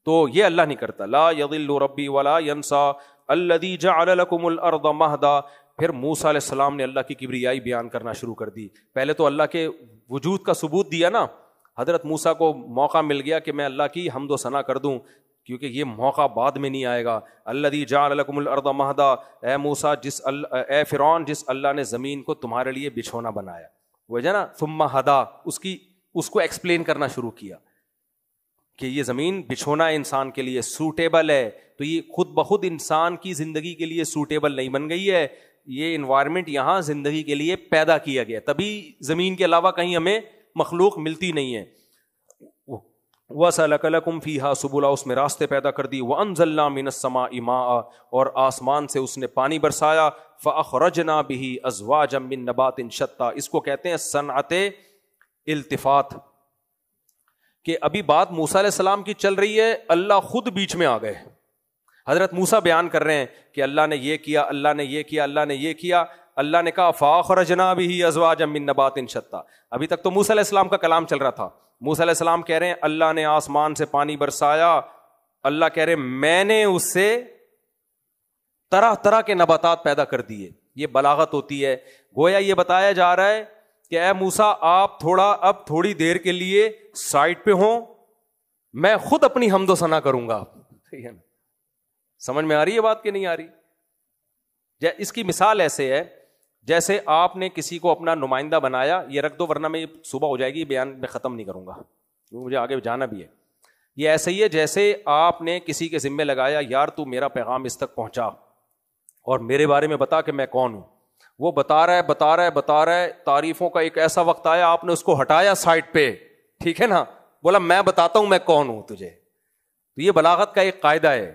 تو یہ اللہ نہیں کرتا. لا یضل ربی ولا ینسا الذی جعل لکم الارض مہدا. پھر موسیٰ علیہ السلام نے اللہ کی کبریائی بیان کرنا شروع کر دی. پہلے تو اللہ کے وجود کا ثبوت دیا نا. حضرت موسیٰ کو موقع مل گیا کہ میں اللہ کی حمد و ثنا کر دوں، کیونکہ یہ موقع بعد میں نہیں آئے گا. الذی جعل لکم الارض مہدا، اے موسیٰ اے فرعون جس اللہ نے زمین کو تمہارے لیے بچھونا بنایا. وہ ہے نا ثم ہدا، اس کو ایکسپلین کرنا شروع کیا کہ یہ زمین بچھونا انسان کے لیے سوٹیبل ہے. تو یہ خود بخود انسان کی زندگی کے لیے سوٹیبل نہیں بن گئی ہے، یہ انوائرمنٹ یہاں زندگی کے لیے پیدا کیا گیا. تبھی زمین کے علاوہ کہیں ہمیں مخلوق ملتی نہیں ہے. وَسَلَكَ لَكُمْ فِيهَا سُبُلًا، اس میں راستے پیدا کر دی. وَأَنزَلْنَا مِنَ السَّمَاءِ مَاءً، اور آسمان سے اس نے پانی برسایا. فَأَخْرَجْنَا بِهِ أَزْوَاجًا مِّن نَبَاتٍ شَتَّىٰ. اس کو کہتے ہیں صنعت التفات، کہ ابھی بات موسیٰ علیہ السلام کی چل رہی ہے، اللہ خود بیچ میں آ گئے. حضرت موسیٰ بیان کر رہے ہیں کہ اللہ نے یہ کیا، اللہ نے یہ کیا، اللہ نے یہ کیا. اللہ نے کہا فَأَخْرَجْنَا بِهِ أَزْوَاجًا مِّن نَبَاتٍ شَتَّىٰ. ابھی تک تو موسیٰ علیہ السلام کا کلام چل رہا تھا. موسیٰ علیہ السلام کہہ رہے ہیں اللہ نے آسمان سے پانی برسایا. اللہ کہہ رہے ہیں میں نے اس سے طرح طرح کے نباتات پیدا کر دیے. یہ بلاغت ہوتی ہے. گویا یہ بتایا جا رہا ہے کہ اے موسیٰ آپ اب تھوڑی دیر کے لیے سائٹ پہ ہوں، میں خود اپنی حمد و ثنا کروں گا. ٹھیک ہے نا؟ سمجھ میں آ رہی ہے بات کہ نہیں آ رہی؟ اس کی مثال ایسے ہے جیسے آپ نے کسی کو اپنا نمائندہ بنایا. یہ رکھ دو ورنہ میں صبح ہو جائے گی، بیان میں ختم نہیں کروں گا، مجھے آگے جانا بھی ہے. یہ ایسے ہی ہے جیسے آپ نے کسی کے ذمہ لگایا یار تو میرا پیغام اس تک پہنچا اور میرے بارے میں بتا کہ میں کون ہوں. وہ بتا رہا ہے. تعریفوں کا ایک ایسا وقت آیا آپ نے اس کو ہٹایا سائٹ پہ، ٹھیک ہے نا، بولا میں بتاتا ہوں میں کون ہوں تجھے. تو یہ بلاغت کا ایک قاعدہ ہے.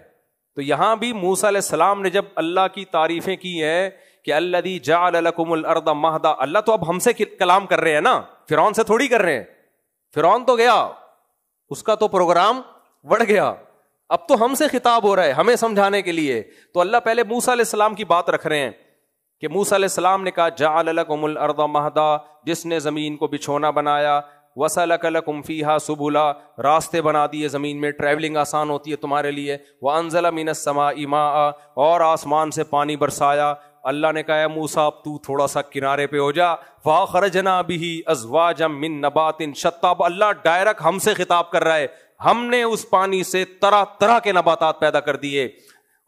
تو یہاں بھی موسیٰ علیہ السلام نے جب اللہ کی تعریفیں کی ہیں کہ الذی جعل لکم الارض مہدا، اللہ تو اب ہم سے کلام کر رہے ہیں نا، فرعون سے تھوڑی کر رہے ہیں. فرعون تو گیا، اس کا تو پروگرام بڑھ گیا، اب تو ہم سے خطاب ہو رہا ہے ہمیں سمجھانے کے لیے. تو اللہ پہلے موسیٰ علیہ السلام کی بات رکھ رہے ہیں کہ موسیٰ علیہ السلام نے کہا جعل لکم الارض مہدا، جس نے زمین کو بچھونا بنایا. وَسَلَكَ لَكُمْ فِيهَا سُبُلًا، راستے بنا دیے زمین میں، ٹریولنگ آسان ہوتی ہے تمہارے لیے. وَأَنزَلَ مِنَ السَّمَاءِ مَاءً، اور آسمان سے پانی برسایا. اللہ نے کہا موسیٰ اب تو تھوڑا سا کنارے پہ ہو جا. فَأَخْرَجْنَا بِهِ أَزْوَاجًا مِّن نَبَاتٍ شَتَّىٰ. اللہ ڈائریکٹ ہم سے خطاب کر رہا ہے، ہم نے اس پانی سے طرح طرح کے نباتات پیدا کر دیے.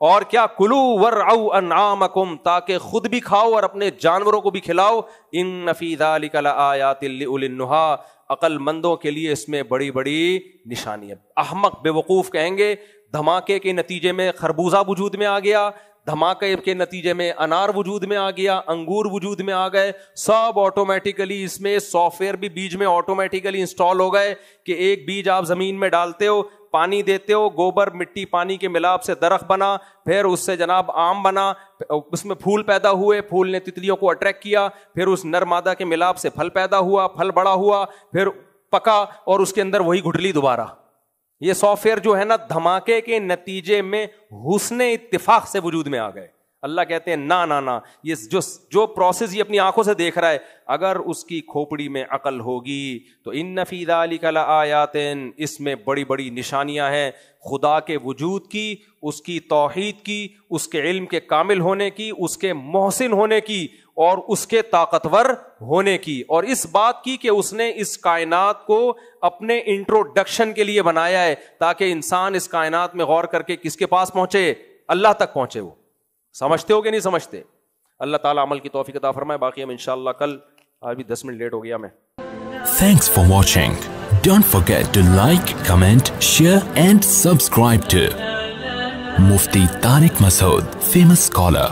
اور کیا کلوا ورعوا انعامکم، تاکہ خود بھی کھاؤ اور اپنے جانوروں کو بھی کھلاؤ. ان فی ذلک لآیات لأولی النہی، عقل مندوں کے لیے اس میں بڑی بڑی نشانی ہے. احمق بے وقوف کہیں گے دھماکے کے نتیجے میں خربوزہ وجود میں آ گیا، دھماکے کے نتیجے میں انار وجود میں آ گیا، انگور وجود میں آ گئے، سب آٹومیٹیکلی اس میں سافٹ ویئر بھی بیج میں آٹومیٹیکلی انسٹال ہو گئے کہ ایک بیج آپ زمین میں ڈالتے ہو پانی دیتے ہو, گوبر مٹی پانی کے ملاپ سے درخت بنا, پھر اس سے جناب آم بنا, اس میں پھول پیدا ہوئے, پھول نے تتلیوں کو اٹریکٹ کیا, پھر اس نر مادہ کے ملاپ سے پھل پیدا ہوا, پھل بڑا ہوا, پھر پکا اور اس کے اندر وہی گٹھلی دوبارہ. یہ سافٹ ویئر جو ہے نا دھماکے کے نتیجے میں حسن اتفاق سے وجود میں آ گئے. اللہ کہتے ہیں نا, یہ جو پروسیس یہ اپنی آنکھوں سے دیکھ رہا ہے, اگر اس کی کھوپڑی میں عقل ہوگی تو ان فی ذالک لآیات, اس میں بڑی بڑی نشانیاں ہیں خدا کے وجود کی, اس کی توحید کی, اس کے علم کے کامل ہونے کی, اس کے محسن ہونے کی, اور اس کے طاقتور ہونے کی, اور اس بات کی کہ اس نے اس کائنات کو اپنے انٹروڈکشن کے لیے بنایا ہے تاکہ انسان اس کائنات میں غور کر کے کس کے پاس پہنچے, اللہ تک پہنچے. وہ سمجھتے ہو کہ نہیں سمجھتے؟ اللہ تعالیٰ عمل کی توفیق عطا فرمائے. باقی ہم انشاءاللہ کل, آج بھی 10 منٹ لیٹ ہو گیا میں. Thanks for watching. Don't forget to like, comment, share and subscribe to Mufti Tariq Masood, famous scholar.